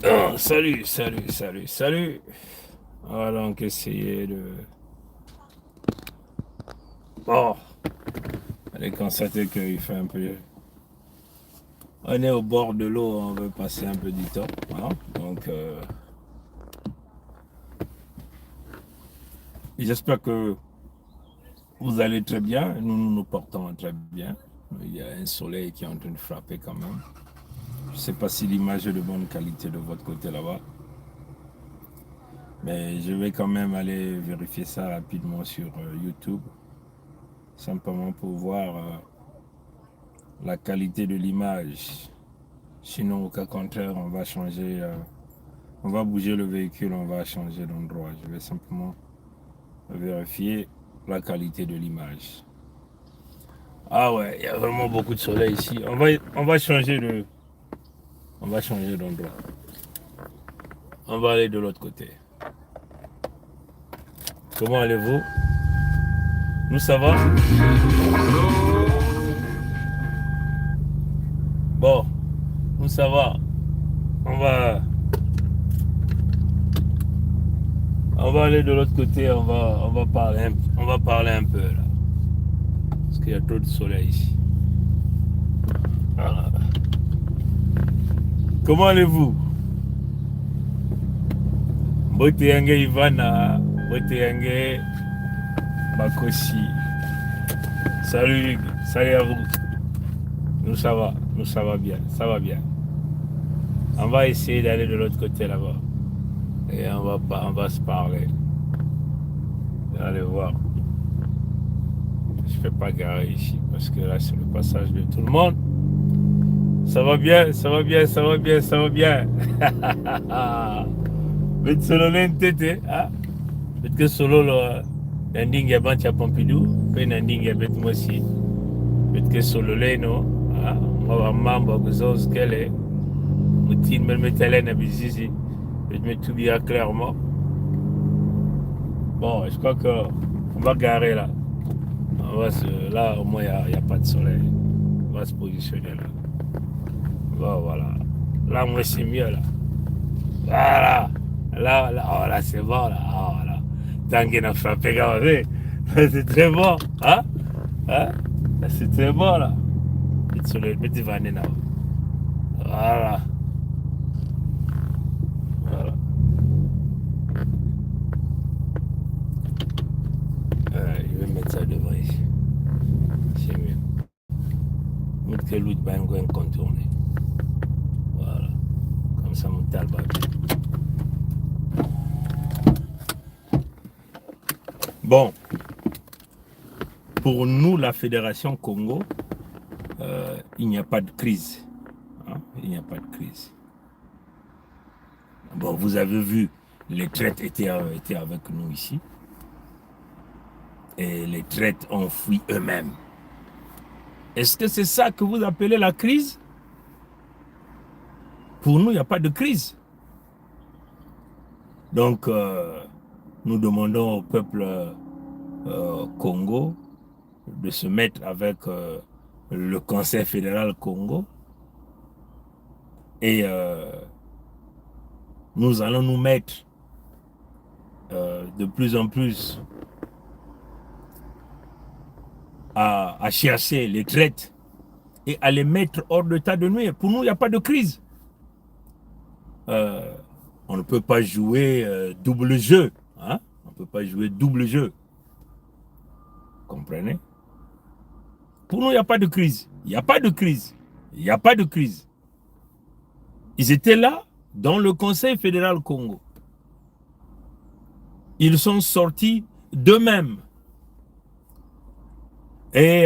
Oh, salut, salut, salut, salut. On va donc essayer de... Bon, allez constater qu'il fait un peu... On est au bord de l'eau, on veut passer un peu du temps. Hein? Donc, j'espère que vous allez très bien. Nous nous portons très bien. Il y a un soleil qui est en train de frapper quand même. Je ne sais pas si l'image est de bonne qualité de votre côté là-bas. Mais je vais quand même aller vérifier ça rapidement sur YouTube. Simplement pour voir la qualité de l'image. Sinon, au cas contraire, on va changer, on va bouger le véhicule, on va changer d'endroit. Je vais simplement vérifier la qualité de l'image. Ah ouais, il y a vraiment beaucoup de soleil ici. On va changer d'endroit. On va aller de l'autre côté. Comment allez-vous? Nous, ça va? Bon, nous, ça va. On va, on va aller de l'autre côté. On va parler un peu là, parce qu'il y a trop de soleil ici. Voilà. Comment allez-vous? Bote yange Ivana, bote yange Bakosi. Salut, salut à vous. Nous ça va bien, ça va bien. On va essayer d'aller de l'autre côté là-bas. Et on va se parler. Allez voir. Je ne fais pas garer ici parce que là c'est le passage de tout le monde. Ça va bien, ça va bien, ça va bien, ça va bien. Mais solo l'entité, ah. Peut-être que solo le ending est bancha Pompidou, puis ending est bête moi aussi. Peut-être que solo l'eno, ah. Moi va mambo que ça ce qu'elle est. Moutine me met Hélène à Bizizi. Je me tout bien clairement. Bon, je crois qu'on va garer là. Là, au moins, il n'y a pas de soleil. On va se positionner là. Bon, voilà. Là, moi, c'est mieux là. Voilà. Oh, là, c'est bon là. Oh, là. Tant qu'il a frappé, regardez. C'est très bon. Hein? Hein? C'est très bon là. Le soleil, mettez vanner là. Voilà. Voilà. Je vais mettre ça devant ici. C'est mieux. Mettre que l'autre va contourner. Voilà. Comme ça, mon talbot. Bon, pour nous, la Fédération Congo, il n'y a pas de crise. Hein? Il n'y a pas de crise. Bon, vous avez vu, les traites étaient avec nous ici. Et les traites ont fui eux-mêmes. Est-ce que c'est ça que vous appelez la crise? Pour nous, il n'y a pas de crise. Donc, nous demandons au peuple Congo de se mettre avec le Conseil fédéral Congo et nous allons nous mettre de plus en plus à chercher les traites et à les mettre hors d'état de nuire. Pour nous, il n'y a pas de crise. On ne peut pas jouer double jeu. Hein? On ne peut pas jouer double jeu. Comprenez? Pour nous, il n'y a pas de crise. Il n'y a pas de crise. Il n'y a pas de crise. Ils étaient là dans le Conseil fédéral Congo. Ils sont sortis d'eux-mêmes. Et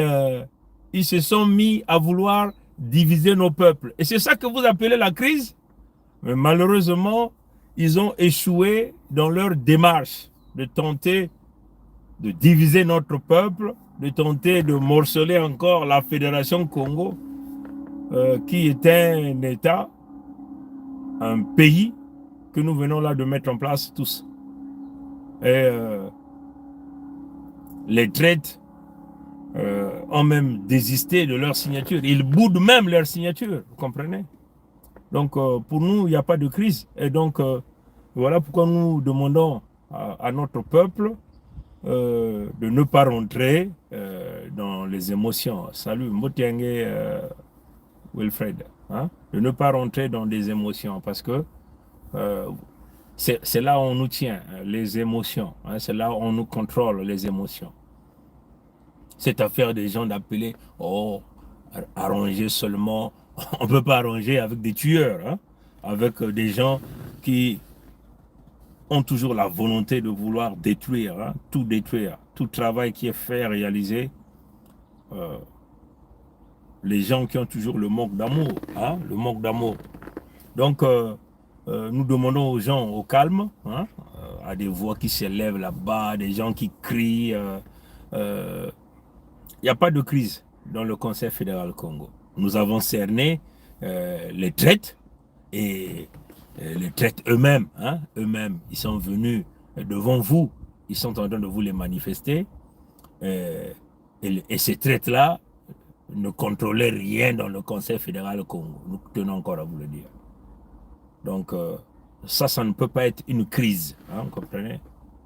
ils se sont mis à vouloir diviser nos peuples. Et c'est ça que vous appelez la crise? Mais malheureusement, ils ont échoué dans leur démarche de tenter de diviser notre peuple, de tenter de morceler encore la Fédération Congo, qui était un État, un pays que nous venons là de mettre en place tous. Et les traites ont même désisté de leur signature. Ils boudent même leur signature, vous comprenez? Donc, pour nous, il n'y a pas de crise. Et donc, voilà pourquoi nous demandons à notre peuple de ne pas rentrer dans les émotions. Salut, Motiangue Wilfred. Hein? De ne pas rentrer dans des émotions parce que euh, c'est là où on nous tient, les émotions. Hein? C'est là où on nous contrôle, les émotions. Cette affaire des gens d'appeler, oh, arranger seulement, on ne peut pas arranger avec des tueurs, hein? Avec des gens qui ont toujours la volonté de vouloir détruire, hein? Tout détruire, tout travail qui est fait, réalisé. Euh, les gens qui ont toujours le manque d'amour, hein? Le manque d'amour. Donc, nous demandons aux gens au calme, hein? À des voix qui s'élèvent là-bas, des gens qui crient. Il n'y a pas de crise dans le Conseil fédéral Congo. Nous avons cerné les traites et les traites eux-mêmes, hein, eux-mêmes, ils sont venus devant vous, ils sont en train de vous les manifester. Euh, et ces traites-là ne contrôlaient rien dans le Conseil fédéral Congo. Nous tenons encore à vous le dire. Donc, ça ne peut pas être une crise, hein, vous comprenez?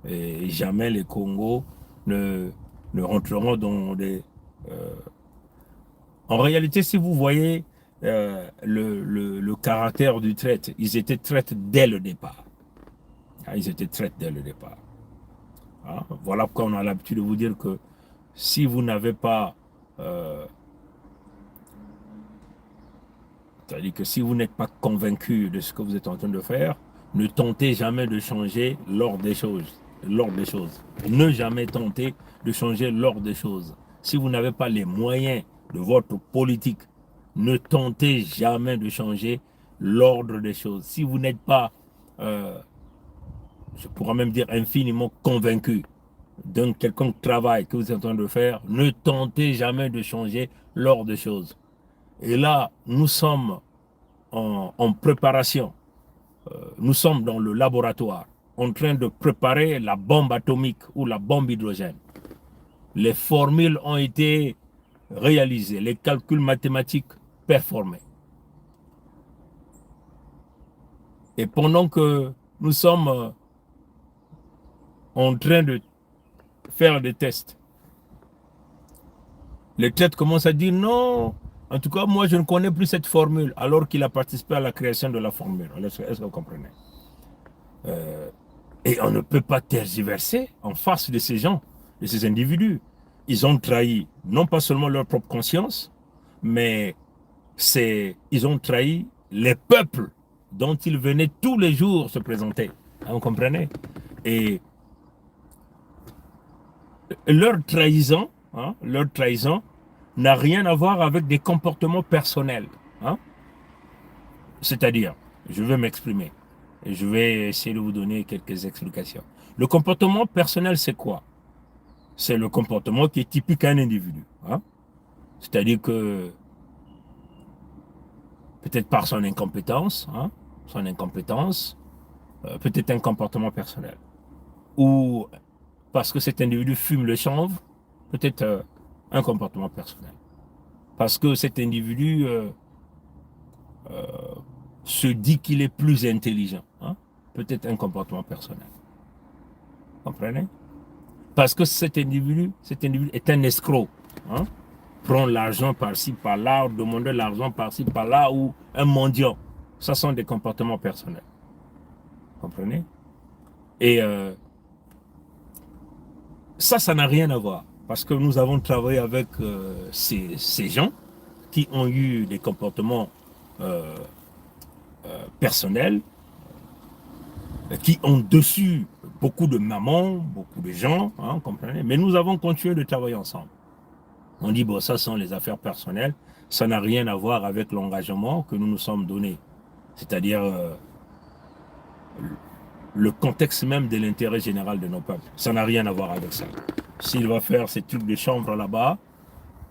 Et jamais les Congos ne rentreront dans des... En réalité, si vous voyez le caractère du traite, ils étaient traites dès le départ. Ah, ils étaient traites dès le départ. Ah, voilà pourquoi on a l'habitude de vous dire que si vous n'avez pas... c'est-à-dire que si vous n'êtes pas convaincu de ce que vous êtes en train de faire, ne tentez jamais de changer l'ordre des choses. L'ordre des choses. Ne jamais tenter de changer l'ordre des choses. Si vous n'avez pas les moyens de votre politique, ne tentez jamais de changer l'ordre des choses. Si vous n'êtes pas, je pourrais même dire infiniment convaincu d'un quelconque travail que vous êtes en train de faire, ne tentez jamais de changer l'ordre des choses. Et là, nous sommes en préparation. Nous sommes dans le laboratoire en train de préparer la bombe atomique ou la bombe hydrogène. Les formules ont été réalisées, les calculs mathématiques performés. Et pendant que nous sommes en train de faire des tests, les tests commencent à dire non, en tout cas, moi, je ne connais plus cette formule, alors qu'il a participé à la création de la formule. Est-ce que vous comprenez? Et on ne peut pas tergiverser en face de ces gens, de ces individus. Ils ont trahi non pas seulement leur propre conscience, mais ils ont trahi les peuples dont ils venaient tous les jours se présenter. Vous comprenez? Et leur trahison n'a rien à voir avec des comportements personnels. Hein? C'est-à-dire, je vais m'exprimer. Et je vais essayer de vous donner quelques explications. Le comportement personnel, c'est quoi? C'est le comportement qui est typique à un individu. Hein? C'est-à-dire que, peut-être par son incompétence, hein, peut-être un comportement personnel. Ou parce que cet individu fume le chanvre, peut-être un comportement personnel. Parce que cet individu se dit qu'il est plus intelligent, hein, peut-être un comportement personnel. Comprenez? Parce que cet individu est un escroc. Hein? Prend l'argent par-ci, par-là, demande l'argent par-ci, par-là, ou un mendiant. Ça sont des comportements personnels. Comprenez? Et ça n'a rien à voir. Parce que nous avons travaillé avec ces gens qui ont eu des comportements personnels, qui ont dessus beaucoup de mamans, beaucoup de gens, hein, comprenez? Mais nous avons continué de travailler ensemble. On dit, bon, ça sont les affaires personnelles, ça n'a rien à voir avec l'engagement que nous nous sommes donnés. C'est-à-dire le contexte même de l'intérêt général de nos peuples. Ça n'a rien à voir avec ça. S'il va faire ces trucs de chambre là-bas,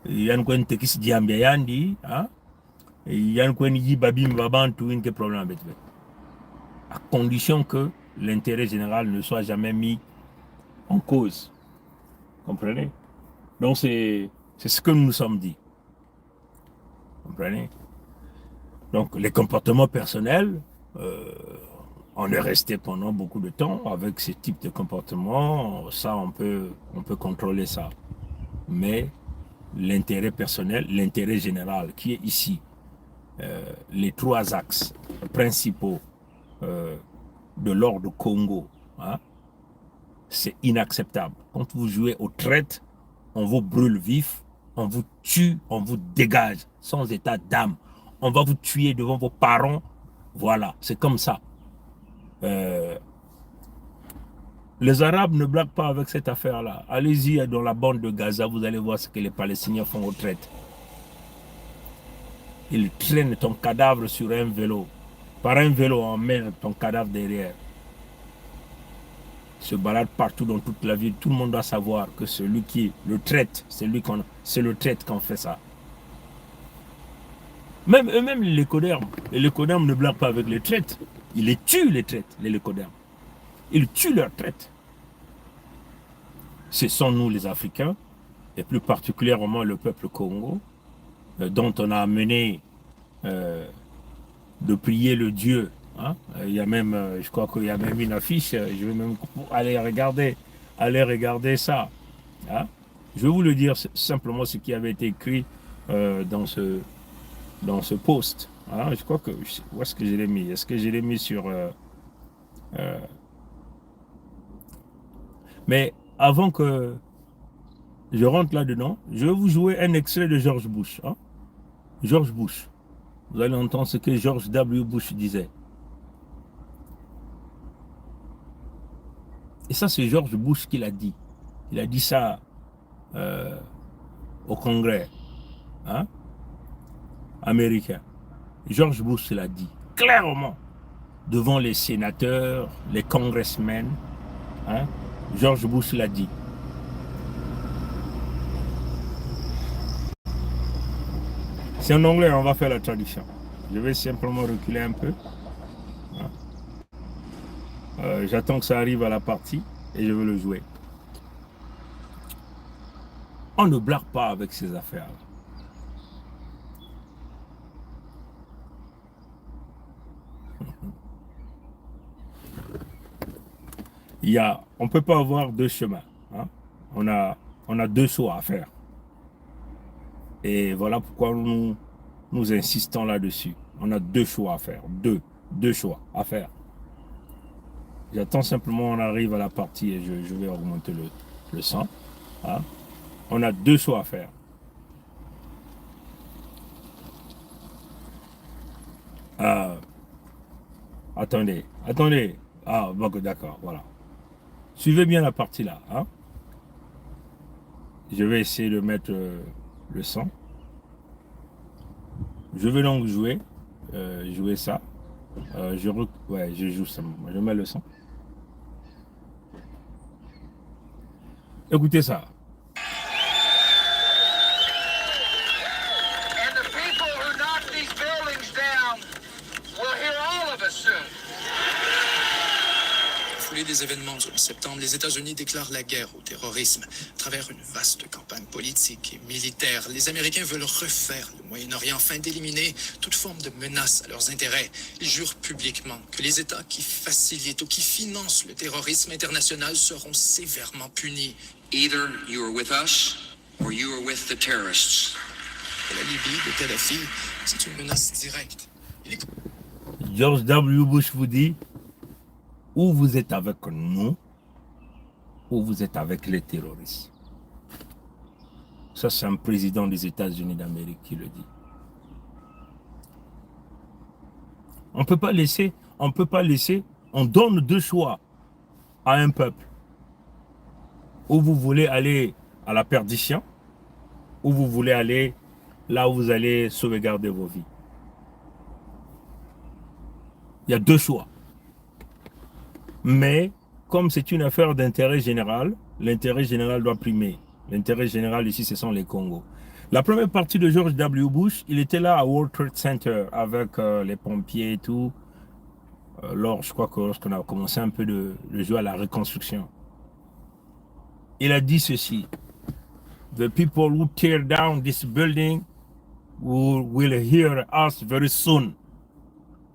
il y a un coin qui se dit ambiayandi, il y a un coin qui dit babim babantou, il y a un problème avec lui. À condition que l'intérêt général ne soit jamais mis en cause. Comprenez? Donc c'est ce que nous nous sommes dit. Comprenez? Donc, les comportements personnels, on est resté pendant beaucoup de temps avec ce type de comportement. Ça, on peut contrôler ça. Mais l'intérêt personnel, l'intérêt général qui est ici, les trois axes principaux euh, de l'ordre Congo, hein, c'est inacceptable. Quand vous jouez aux traites, on vous brûle vif, on vous tue, on vous dégage sans état d'âme. On va vous tuer devant vos parents. Voilà, c'est comme ça. Euh, les Arabes ne blaguent pas avec cette affaire-là. Allez-y dans la bande de Gaza, vous allez voir ce que les Palestiniens font aux traites. Ils traînent ton cadavre sur un vélo. Par un vélo, on met ton cadavre derrière. Se balade partout dans toute la ville. Tout le monde doit savoir que celui qui le traite, c'est le traite qu'on fait ça. Même eux-mêmes, les lécodermes ne blaguent pas avec les traites. Ils les tuent, les traites, les lécodermes. Ils tuent leurs traites. Ce sont nous, les Africains, et plus particulièrement le peuple Congo, dont on a amené de prier le Dieu. Hein? Il y a même, je crois qu'il y a même une affiche, je vais même aller regarder ça. Hein? Je vais vous le dire simplement ce qui avait été écrit dans ce post. Hein? Je crois que, où est-ce que je l'ai mis? Est-ce que je l'ai mis sur... mais avant que je rentre là-dedans, je vais vous jouer un extrait de George Bush. Hein? George Bush. Vous allez entendre ce que George W. Bush disait. Et ça, c'est George Bush qui l'a dit. Il a dit ça au Congrès hein, américain. George Bush l'a dit clairement devant les sénateurs, les congressmen. Hein, George Bush l'a dit. C'est en anglais, on va faire la traduction. Je vais simplement reculer un peu. Hein. J'attends que ça arrive à la partie et je vais le jouer. On ne blague pas avec ces affaires-là. On ne peut pas avoir deux chemins. Hein. On a deux choix à faire. Et voilà pourquoi nous insistons là-dessus. On a deux choix à faire. Deux choix à faire. J'attends simplement, on arrive à la partie et je vais augmenter le son. Hein. On a deux choix à faire. Attendez. Ah, bon, d'accord, voilà. Suivez bien la partie là. Hein. Je vais essayer de mettre le son. Je vais donc jouer ça. Je joue ça. Je mets le son. Écoutez ça. And the people who knock these buildings down will hear all of us soon. Foulée des événements du 11 septembre, les États-Unis déclarent la guerre au terrorisme. À travers une vaste campagne politique et militaire, les Américains veulent refaire le Moyen-Orient afin d'éliminer toute forme de menace à leurs intérêts. Ils jurent publiquement que les États qui facilitent ou qui financent le terrorisme international seront sévèrement punis. Either you are with us or you are with the terrorists. Pour la Libye de Kadhafi, c'est une menace directe. George W. Bush vous dit, ou vous êtes avec nous, ou vous êtes avec les terroristes. Ça, c'est un président des États-Unis d'Amérique qui le dit. On ne peut pas laisser, on donne deux choix à un peuple. Ou vous voulez aller à la perdition, ou vous voulez aller là où vous allez sauvegarder vos vies. Il y a deux choix. Mais, comme c'est une affaire d'intérêt général, l'intérêt général doit primer. L'intérêt général ici, ce sont les Congos. La première partie de George W. Bush, il était là à World Trade Center avec les pompiers et tout. Je crois que lorsqu'on a commencé un peu de jouer à la reconstruction. Il a dit ceci. The people who tear down this building will hear us very soon.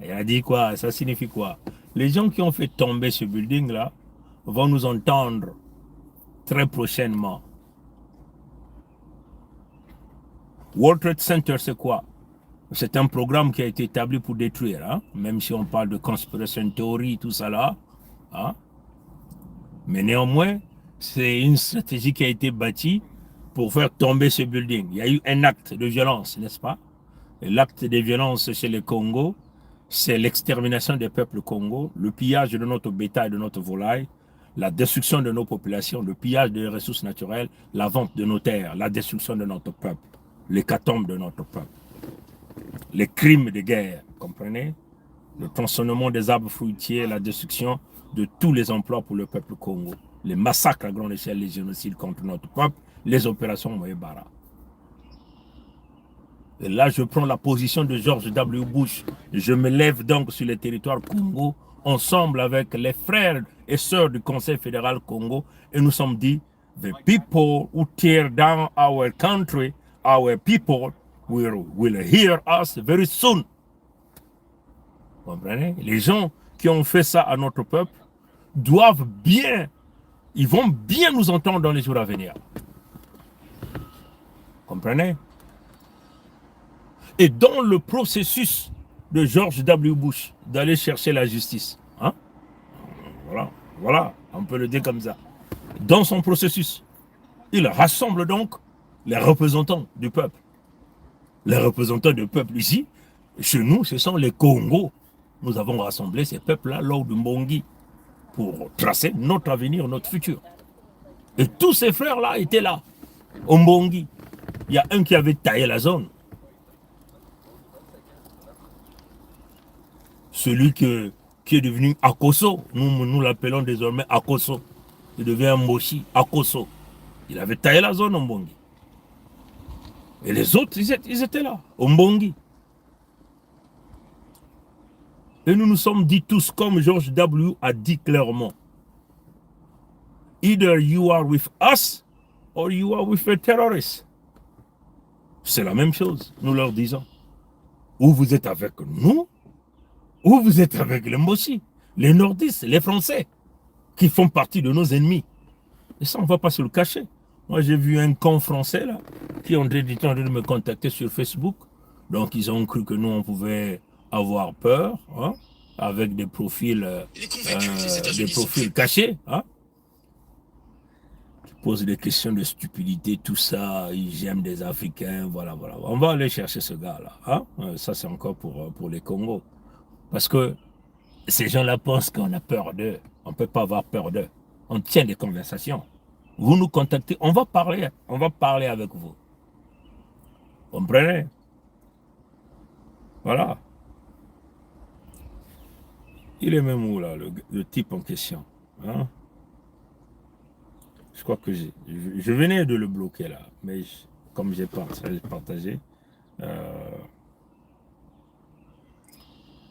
Et il a dit quoi? Ça signifie quoi? Les gens qui ont fait tomber ce building-là vont nous entendre très prochainement. World Trade Center, c'est quoi? C'est un programme qui a été établi pour détruire, hein? Même si on parle de conspiration theory, tout ça là. Hein? Mais néanmoins, c'est une stratégie qui a été bâtie pour faire tomber ce building. Il y a eu un acte de violence, n'est-ce pas? Et l'acte de violence chez les Congo, c'est l'extermination des peuples Congo, le pillage de notre bétail, de notre volaille, la destruction de nos populations, le pillage des ressources naturelles, la vente de nos terres, la destruction de notre peuple, l'hécatombe de notre peuple, les crimes de guerre, comprenez? Le tronçonnement des arbres fruitiers, la destruction de tous les emplois pour le peuple Congo, les massacres à grande échelle, les génocides contre notre peuple, les opérations Moïbara. Et là, je prends la position de George W. Bush. Je me lève donc sur le territoire Congo, ensemble avec les frères et sœurs du Conseil fédéral Congo, et nous sommes dit, the people who tear down our country, our people will hear us very soon. Vous comprenez? Les gens qui ont fait ça à notre peuple doivent bien, ils vont bien nous entendre dans les jours à venir. Comprenez? Et dans le processus de George W. Bush d'aller chercher la justice, hein? Voilà, on peut le dire comme ça. Dans son processus, il rassemble donc les représentants du peuple. Les représentants du peuple ici, chez nous, ce sont les Congos. Nous avons rassemblé ces peuples-là lors du Mbongi pour tracer notre avenir, notre futur. Et tous ces frères-là étaient là, au Mbongi. Il y a un qui avait taillé la zone. Celui qui est devenu Akoso, nous l'appelons désormais Akoso. Il devient Moshi, Akoso. Il avait taillé la zone au Mbongi. Et les autres, ils étaient là, au Mbongi. Et nous nous sommes dit tous, comme George W. a dit clairement, either you are with us or you are with the terrorists. C'est la même chose, nous leur disons. Ou vous êtes avec nous, ou vous êtes avec les Moshi, les nordistes, les Français, qui font partie de nos ennemis. Et ça, on ne va pas se le cacher. Moi, j'ai vu un con français, là, qui ont été en train de me contacter sur Facebook. Donc, ils ont cru que nous, on pouvait avoir peur, hein, avec des profils, cachés, hein, qui posent des questions de stupidité, tout ça, ils aiment des Africains, voilà. On va aller chercher ce gars-là, hein. Ça, c'est encore pour les Congos. Parce que ces gens-là pensent qu'on a peur d'eux. On ne peut pas avoir peur d'eux. On tient des conversations. Vous nous contactez, on va parler avec vous. Vous comprenez? Voilà. Il est même où là, le type en question, hein? Je crois que je venais de le bloquer là, mais comme j'ai partagé,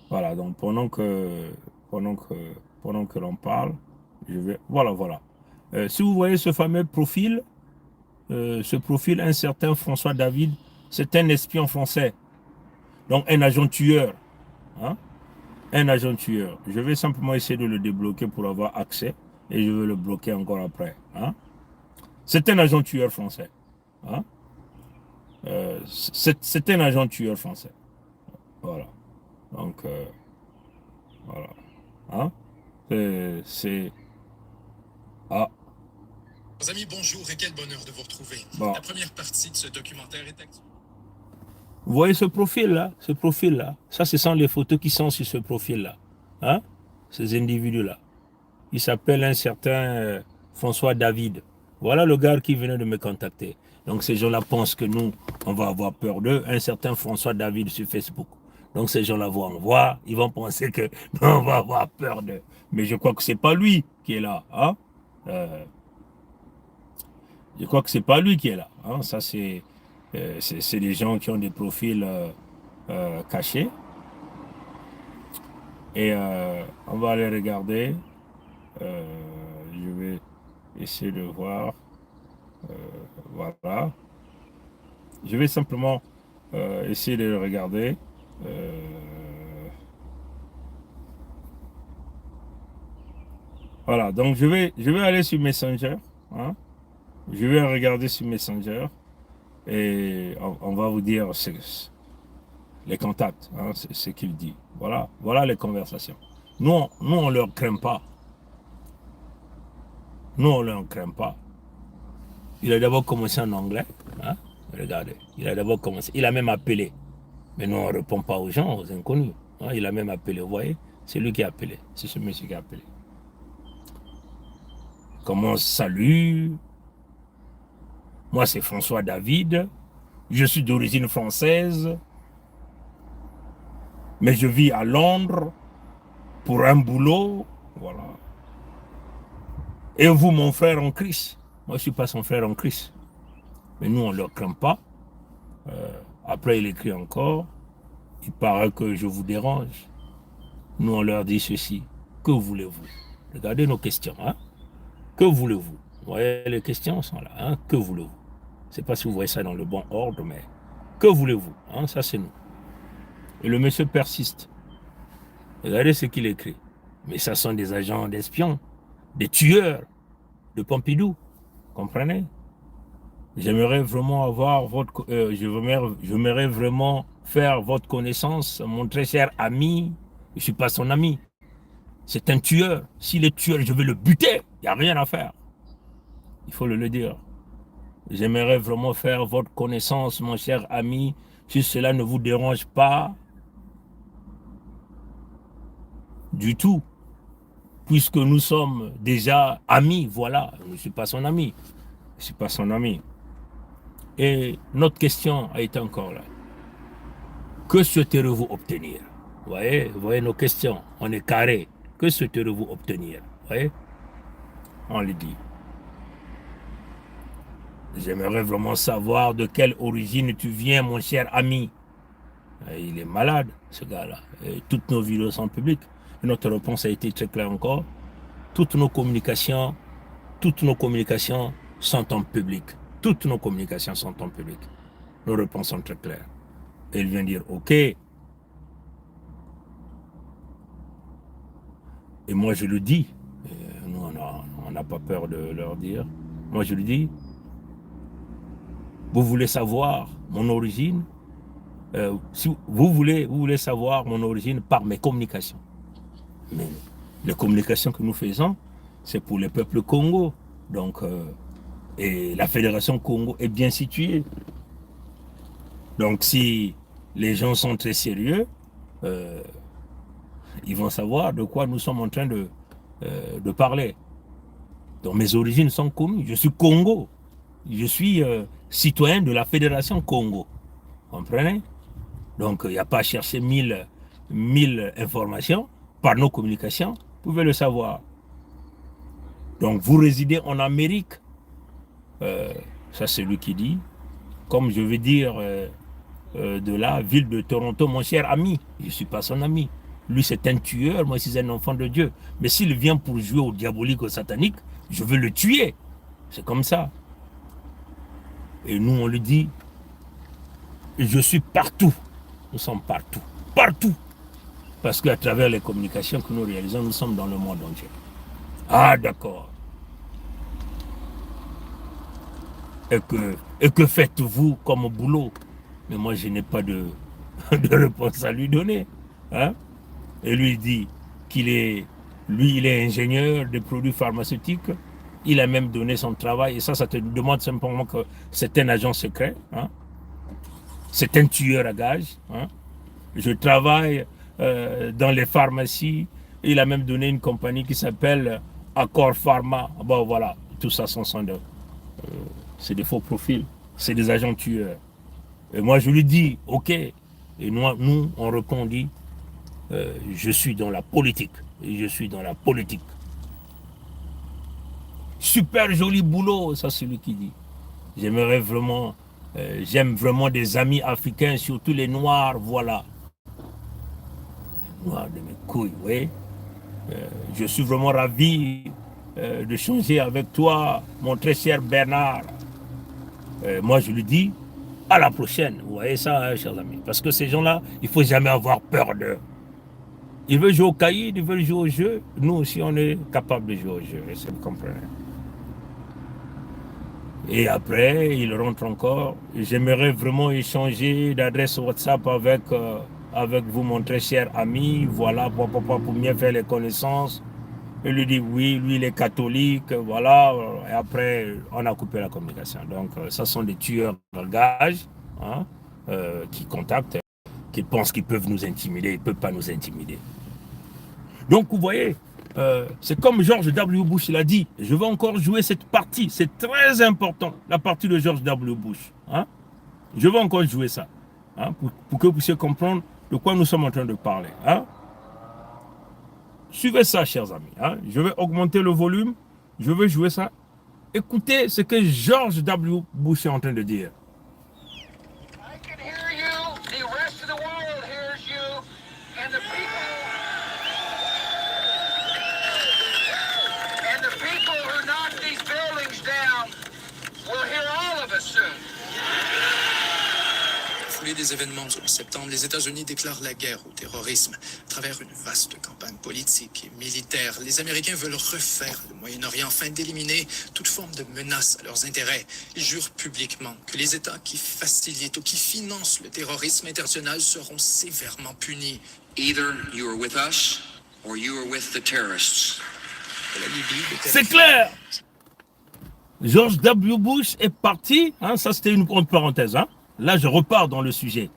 voilà. Donc pendant que l'on parle, je vais, voilà. Si vous voyez ce fameux profil, un certain François David, c'est un espion français, donc un agent tueur, hein? Un agent tueur. Je vais simplement essayer de le débloquer pour avoir accès et je vais le bloquer encore après. Hein? C'est un agent tueur français. Hein? C'est un agent tueur français. Voilà. Donc, voilà. Hein? Ah. Amis, bonjour et quel bonheur de vous retrouver. Bon. La première partie de ce documentaire est actuelle. Vous voyez ce profil-là? Ça, ce sont les photos qui sont sur ce profil-là. Hein? Ces individus-là. Il s'appelle un certain François David. Voilà le gars qui venait de me contacter. Donc ces gens-là pensent que nous, on va avoir peur d'eux. Un certain François David sur Facebook. Donc ces gens-là vont en voir. Ils vont penser que nous, on va avoir peur d'eux. Mais je crois que c'est pas lui qui est là. Hein? Je crois que c'est pas lui qui est là. Hein? Ça, c'est des gens qui ont des profils cachés. Et on va aller regarder. Je vais essayer de voir. Voilà. Je vais simplement Essayez de le regarder. Voilà, donc je vais aller sur Messenger. Hein. Je vais regarder sur Messenger et on va vous dire les contacts, hein, c'est ce qu'il dit. Voilà les conversations. Nous, on ne leur craint pas. Nous, on ne leur craint pas. Il a d'abord commencé en anglais. Hein? Regardez, il a d'abord commencé. Il a même appelé. Mais nous, on ne répond pas aux gens, aux inconnus. Hein? Il a même appelé, vous voyez? C'est lui qui a appelé. C'est ce monsieur qui a appelé. Comment salut? Moi, c'est François David. Je suis d'origine française. Mais je vis à Londres pour un boulot. Voilà. Et vous, mon frère en Christ? Moi, je ne suis pas son frère en Christ. Mais nous, on ne leur craint pas. Après, il écrit encore. Il paraît que je vous dérange. Nous, on leur dit ceci. Que voulez-vous? Regardez nos questions. Hein? Que voulez-vous? Vous voyez, les questions sont là. Hein? Que voulez-vous? Je ne sais pas si vous voyez ça dans le bon ordre, mais que voulez-vous? Hein? Ça, c'est nous. Et le monsieur persiste. Regardez ce qu'il écrit. Mais ça sont des agents d'espions, des tueurs de Pompidou. Comprenez? J'aimerais vraiment avoir votre... j'aimerais vraiment faire votre connaissance, mon très cher ami. Je ne suis pas son ami. C'est un tueur. S'il est tueur, je vais le buter. Il n'y a rien à faire. Il faut le dire. J'aimerais vraiment faire votre connaissance, mon cher ami. Si cela ne vous dérange pas du tout. Puisque nous sommes déjà amis, voilà. Je ne suis pas son ami. Je ne suis pas son ami. Et notre question a été encore là. Que souhaiterez-vous obtenir? Vous voyez nos questions. On est carré. Que souhaiterez-vous obtenir? Vous voyez? On le dit. J'aimerais vraiment savoir de quelle origine tu viens, mon cher ami. Il est malade, ce gars-là. Toutes nos vidéos sont publiques. Et notre réponse a été très claire encore. Toutes nos communications sont en public. Toutes nos communications sont en public. Nos réponses sont très claires. Et il vient dire, OK. Et moi, je le dis. Nous, on n'a pas peur de leur dire. Moi, je le dis. Vous voulez savoir mon origine? Si vous voulez savoir mon origine par mes communications. Mais les communications que nous faisons, c'est pour le peuple Congo. Donc, et la Fédération Congo est bien située. Donc, si les gens sont très sérieux, ils vont savoir de quoi nous sommes en train de parler. Donc, mes origines sont connues. Je suis Congo. Je suis citoyen de la Fédération Congo. Vous comprenez? Donc, il n'y a pas à chercher mille informations. Par nos communications, vous pouvez le savoir. Donc, vous résidez en Amérique. Ça, c'est lui qui dit. Comme je veux dire de la ville de Toronto, mon cher ami. Je ne suis pas son ami. Lui, c'est un tueur. Moi, je suis un enfant de Dieu. Mais s'il vient pour jouer au diabolique, au satanique, je veux le tuer. C'est comme ça. Et nous, on lui dit, je suis partout. Nous sommes partout. Partout. Parce qu'à travers les communications que nous réalisons, nous sommes dans le monde entier. Ah, d'accord. Et que faites-vous comme boulot? Mais moi, je n'ai pas de réponse à lui donner. Hein? Et lui, il dit qu'il est... Lui, il est ingénieur de produits pharmaceutiques. Il a même donné son travail. Et ça te demande simplement que c'est un agent secret. Hein? C'est un tueur à gages. Hein? Je travaille dans les pharmacies. Il a même donné une compagnie qui s'appelle Accor Pharma. Bon, voilà. Tout ça, c'est des faux profils. C'est des agents tueurs. Et moi, je lui dis, OK. Et nous on répondit, je suis dans la politique. Et je suis dans la politique. Super joli boulot, ça c'est lui qui dit. J'aimerais vraiment, j'aime vraiment des amis africains, surtout les noirs, voilà. Noirs de mes couilles, oui. Je suis vraiment ravi de changer avec toi, mon très cher Bernard. Moi je lui dis, À la prochaine. Vous voyez ça, hein, chers amis. Parce que ces gens-là, il ne faut jamais avoir peur d'eux. Ils veulent jouer au cahier, ils veulent jouer au jeu. Nous aussi, on est capable de jouer au jeu. Est-ce que vous comprenez? Et après, ils rentrent encore. J'aimerais vraiment échanger d'adresse WhatsApp avec vous, mon très cher ami. Voilà, pour mieux faire les connaissances. Il lui dit oui, lui il est catholique, voilà. Et après, on a coupé la communication. Donc, ça sont des tueurs de gage, hein, qui contactent, qui pensent qu'ils peuvent nous intimider. Ils ne peuvent pas nous intimider. Donc, vous voyez, c'est comme George W. Bush l'a dit. Je vais encore jouer cette partie. C'est très important, la partie de George W. Bush. Hein. Je vais encore jouer ça, hein, pour que vous puissiez comprendre de quoi nous sommes en train de parler. Hein. Suivez ça, chers amis. Hein. Je vais augmenter le volume. Je vais jouer ça. Écoutez ce que George W. Bush est en train de dire. I can hear you. The rest of the world hears you. And the people who knock these buildings down will hear all of us soon. Au foulée des événements du 11 septembre, les États-Unis déclarent la guerre au terrorisme. À travers une vaste campagne politique et militaire, les Américains veulent refaire le Moyen-Orient afin d'éliminer toute forme de menace à leurs intérêts. Ils jurent publiquement que les États qui facilitent ou qui financent le terrorisme international seront sévèrement punis. Either you are with us or you are with the terrorists. La Libye, C'est clair. George W. Bush est parti. Hein, ça, c'était une grande parenthèse. Hein. Là, je repars dans le sujet.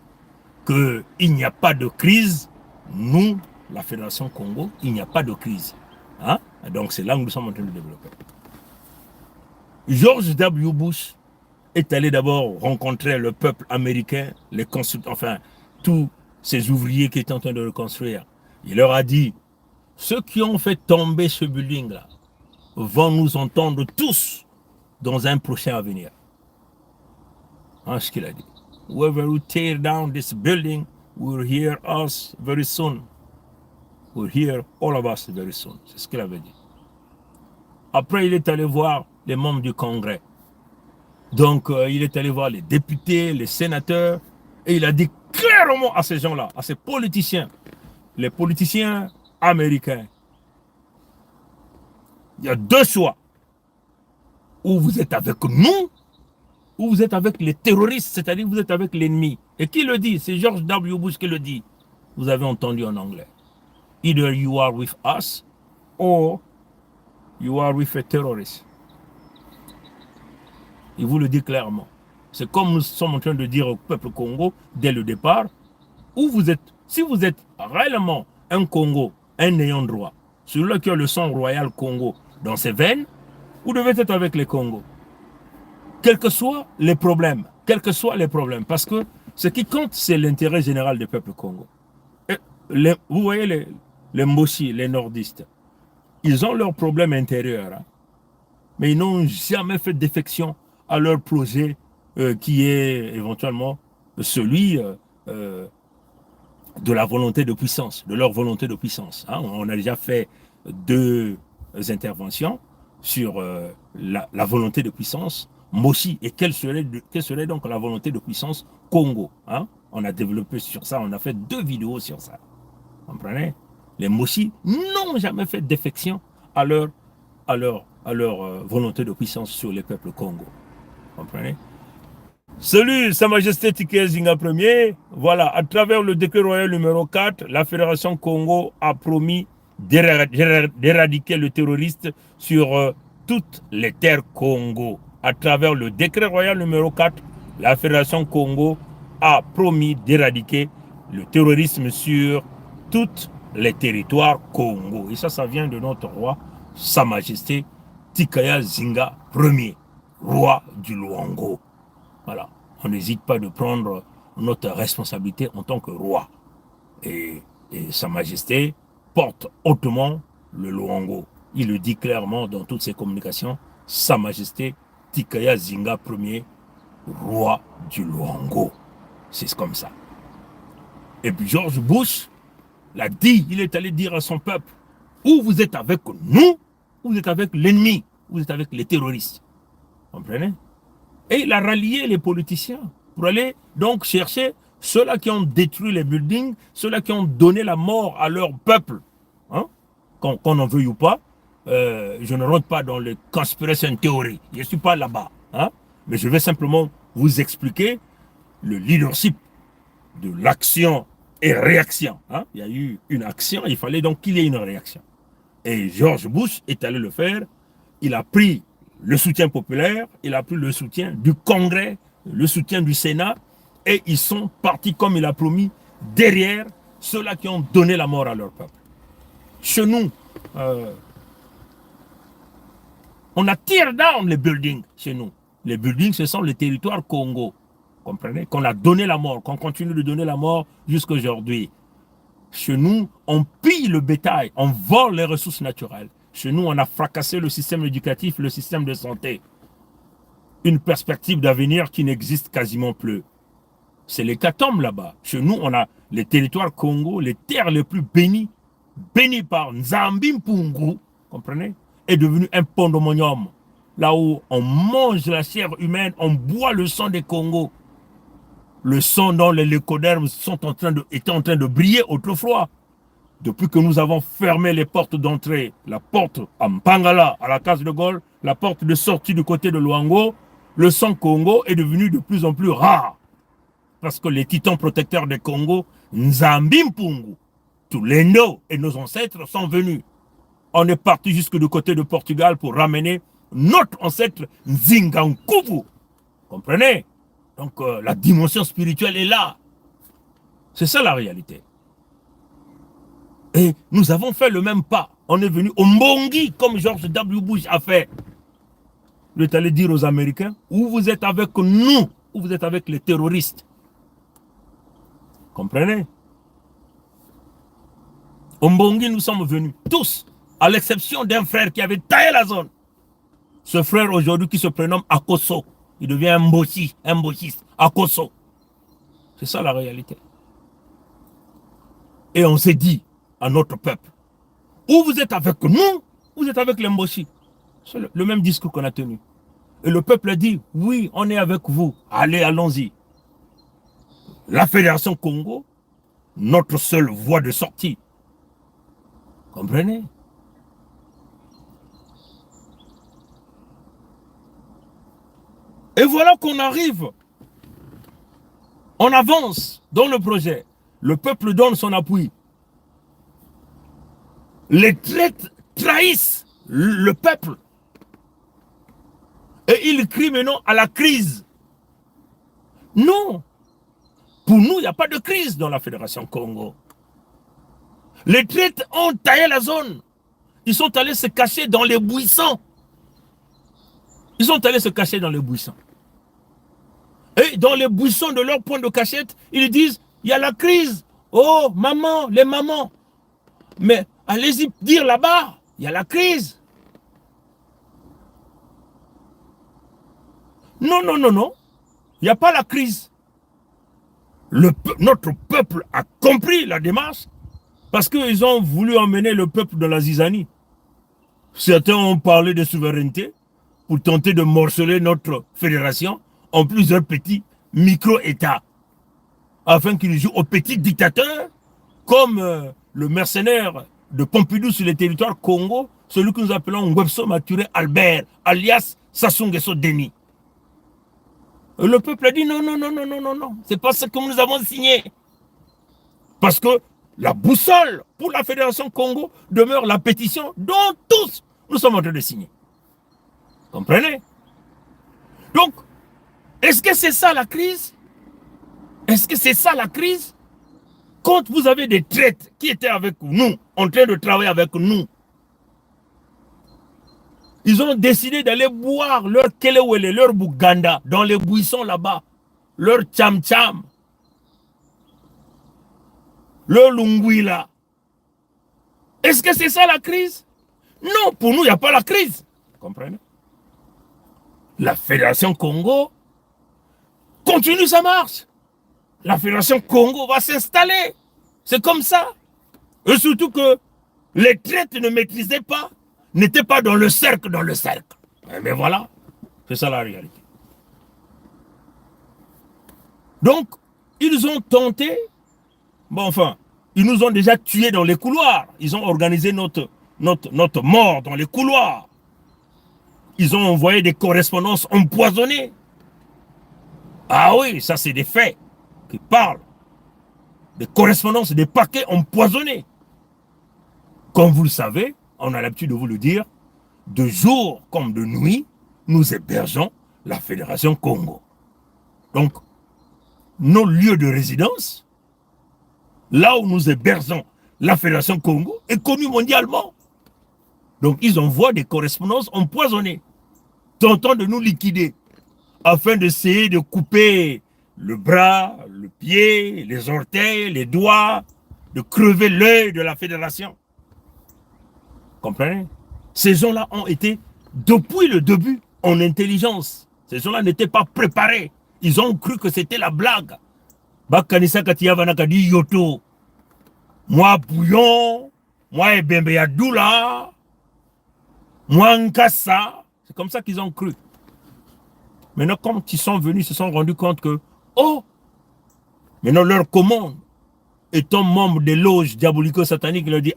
Qu'il n'y a pas de crise. Nous, la Fédération Congo, il n'y a pas de crise. Hein? Donc, c'est là que nous sommes en train de développer. George W. Bush est allé d'abord rencontrer le peuple américain, les consultants, enfin, tous ces ouvriers qui étaient en train de reconstruire. Il leur a dit, ceux qui ont fait tomber ce building-là vont nous entendre tous dans un prochain avenir. Hein, ce qu'il a dit. Whoever will tear down this building will hear us very soon. Will hear all of us very soon. C'est ce qu'il avait dit. Après, il est allé voir les membres du Congrès. Donc, il est allé voir les députés, les sénateurs, et il a dit clairement à ces gens-là, à ces politiciens, les politiciens américains, il y a deux choix. Ou vous êtes avec nous, ou vous êtes avec les terroristes, c'est-à-dire vous êtes avec l'ennemi. Et qui le dit? C'est George W. Bush qui le dit. Vous avez entendu en anglais. Either you are with us, or you are with a terrorist. Il vous le dit clairement. C'est comme nous sommes en train de dire au peuple Congo dès le départ, où vous êtes, si vous êtes réellement un Congo, un ayant droit, celui qui a le sang royal Congo dans ses veines, vous devez être avec les Congos. Quels que soient les problèmes, parce que ce qui compte, c'est l'intérêt général du peuple Congo. Et vous voyez les Mboshi, les nordistes, ils ont leurs problèmes intérieurs, hein, mais ils n'ont jamais fait défection à leur projet qui est éventuellement celui de la volonté de puissance, de leur volonté de puissance. Hein. On a déjà fait 2 interventions sur la volonté de puissance Moshi, et quelle serait donc la volonté de puissance Congo, hein? On a développé sur ça, on a fait 2 vidéos sur ça. Vous comprenez? Les Moshi n'ont jamais fait défection à leur volonté de puissance sur les peuples Congo. Vous comprenez? Salut, Sa Majesté Tikaya Zinga Ier. Voilà, à travers le décret royal numéro 4, la Fédération Congo a promis d'éradiquer le terroriste sur toutes les terres Congo. À travers le décret royal numéro 4, la Fédération Congo a promis d'éradiquer le terrorisme sur tous les territoires Congo. Et ça vient de notre roi, Sa Majesté Tikaya Zinga Ier, roi du Luango. Voilà, on n'hésite pas de prendre notre responsabilité en tant que roi. Et Sa Majesté porte hautement le Luango. Il le dit clairement dans toutes ses communications, Sa Majesté Tikaya Zinga Ier, roi du Luango. C'est comme ça. Et puis George Bush l'a dit, il est allé dire à son peuple, ou vous êtes avec nous, ou vous êtes avec l'ennemi, vous êtes avec les terroristes. Vous comprenez? Et il a rallié les politiciens. pour aller donc chercher ceux-là qui ont détruit les buildings, ceux-là qui ont donné la mort à leur peuple. Hein? Qu'on en veuille ou pas, je ne rentre pas dans les conspiration theories. Je ne suis pas là-bas. Hein? Mais je vais simplement vous expliquer le leadership de l'action et réaction. Hein? Il y a eu une action, il fallait donc qu'il y ait une réaction. Et George Bush est allé le faire. Il a pris le soutien populaire, il a pris le soutien du Congrès, le soutien du Sénat, et ils sont partis, comme il a promis, derrière ceux-là qui ont donné la mort à leur peuple. Chez nous, on a tear down les buildings chez nous. Les buildings, ce sont les territoires Congo. Comprenez? Qu'on a donné la mort, qu'on continue de donner la mort jusqu'à aujourd'hui. Chez nous, on pille le bétail, on vole les ressources naturelles. Chez nous, on a fracassé le système éducatif, le système de santé. Une perspective d'avenir qui n'existe quasiment plus. C'est l'hécatombe là-bas. Chez nous, on a les territoires Congo, les terres les plus bénies, bénies par Nzambi Mpungu, comprenez, est devenu un pandemonium. Là où on mange la chair humaine, on boit le sang des Congos. Le sang dont les leucodermes étaient en train de briller autrefois. Depuis que nous avons fermé les portes d'entrée, la porte à Mpangala, à la case de Gaulle, la porte de sortie du côté de Luango, le sang Congo est devenu de plus en plus rare. Parce que les titans protecteurs des Congo, Nzambi Mpungu, Tulendo et nos ancêtres sont venus. On est parti jusque du côté de Portugal pour ramener notre ancêtre Nzingankuvu. Comprenez? Donc la dimension spirituelle est là. C'est ça la réalité. Et nous avons fait le même pas. On est venu au Mbongi, comme George W. Bush a fait. Il est allé dire aux Américains, ou vous êtes avec nous, ou vous êtes avec les terroristes. Comprenez? Au Mbongi, nous sommes venus, tous, à l'exception d'un frère qui avait taillé la zone. Ce frère aujourd'hui qui se prénomme Akoso, il devient un mbochiste, Akoso. C'est ça la réalité. Et on s'est dit à notre peuple, ou vous êtes avec nous, ou vous êtes avec les Mboshi. C'est le même discours qu'on a tenu. Et le peuple a dit, oui, on est avec vous. Allez, allons-y. La Fédération Congo, notre seule voie de sortie. Comprenez? Et voilà qu'on arrive. On avance dans le projet. Le peuple donne son appui. Les traîtres trahissent le peuple. Et ils crient maintenant à la crise. Non. Pour nous, il n'y a pas de crise dans la Fédération Congo. Les traîtres ont taillé la zone. Ils sont allés se cacher dans les buissons. Ils sont allés se cacher dans les buissons. Et dans les buissons de leur point de cachette, ils disent, il y a la crise. Oh, maman, les mamans. Mais allez-y dire là-bas, il y a la crise. Non, non, non, non. Il n'y a pas la crise. Notre peuple a compris la démarche parce qu'ils ont voulu emmener le peuple dans la zizanie. Certains ont parlé de souveraineté pour tenter de morceler notre fédération en plusieurs petits micro-États afin qu'ils jouent aux petits dictateurs comme le mercenaire de Pompidou sur les territoires Congo, celui que nous appelons Ngwebso Maturé Albert, alias Sassou Nguesso Denis. Le peuple a dit non, non, non, non, non, non, non. C'est pas ce que nous avons signé. Parce que la boussole pour la Fédération Congo demeure la pétition dont tous nous sommes en train de signer. Comprenez? Donc, est-ce que c'est ça la crise? Est-ce que c'est ça la crise? Quand vous avez des traîtres qui étaient avec nous, en train de travailler avec nous, ils ont décidé d'aller boire leur kelewele, leur bouganda dans les buissons là-bas, leur tcham-tcham, leur lunguila. Est-ce que c'est ça la crise? Non, pour nous, il n'y a pas la crise. Comprenez? La Fédération Congo continue sa marche. La Fédération Congo va s'installer. C'est comme ça. Et surtout que les traîtres ne maîtrisaient pas, n'étaient pas dans le cercle, Mais voilà, c'est ça la réalité. Donc, ils ont tenté, bon enfin, ils nous ont déjà tués dans les couloirs. Ils ont organisé notre mort dans les couloirs. Ils ont envoyé des correspondances empoisonnées. Ah oui, ça c'est des faits qui parlent. Des correspondances, des paquets empoisonnés. Comme vous le savez, on a l'habitude de vous le dire, de jour comme de nuit, nous hébergeons la Fédération Congo. Donc, nos lieux de résidence, là où nous hébergeons la Fédération Congo, est connu mondialement. Donc, ils envoient des correspondances empoisonnées, tentant de nous liquider, afin d'essayer de couper le bras, le pied, les orteils, les doigts, de crever l'œil de la Fédération. Comprenez? Ces gens-là ont été, depuis le début, en intelligence. Ces gens-là n'étaient pas préparés. Ils ont cru que c'était la blague. Bakanisa Katiyavana Kadi Yoto. Moi bouillon, moi Ebembe Yadoula, moi Nkassa. C'est comme ça qu'ils ont cru. Maintenant, quand ils sont venus, ils se sont rendus compte que, oh, maintenant leur commande, étant membre des loges diabolico-sataniques, il leur dit,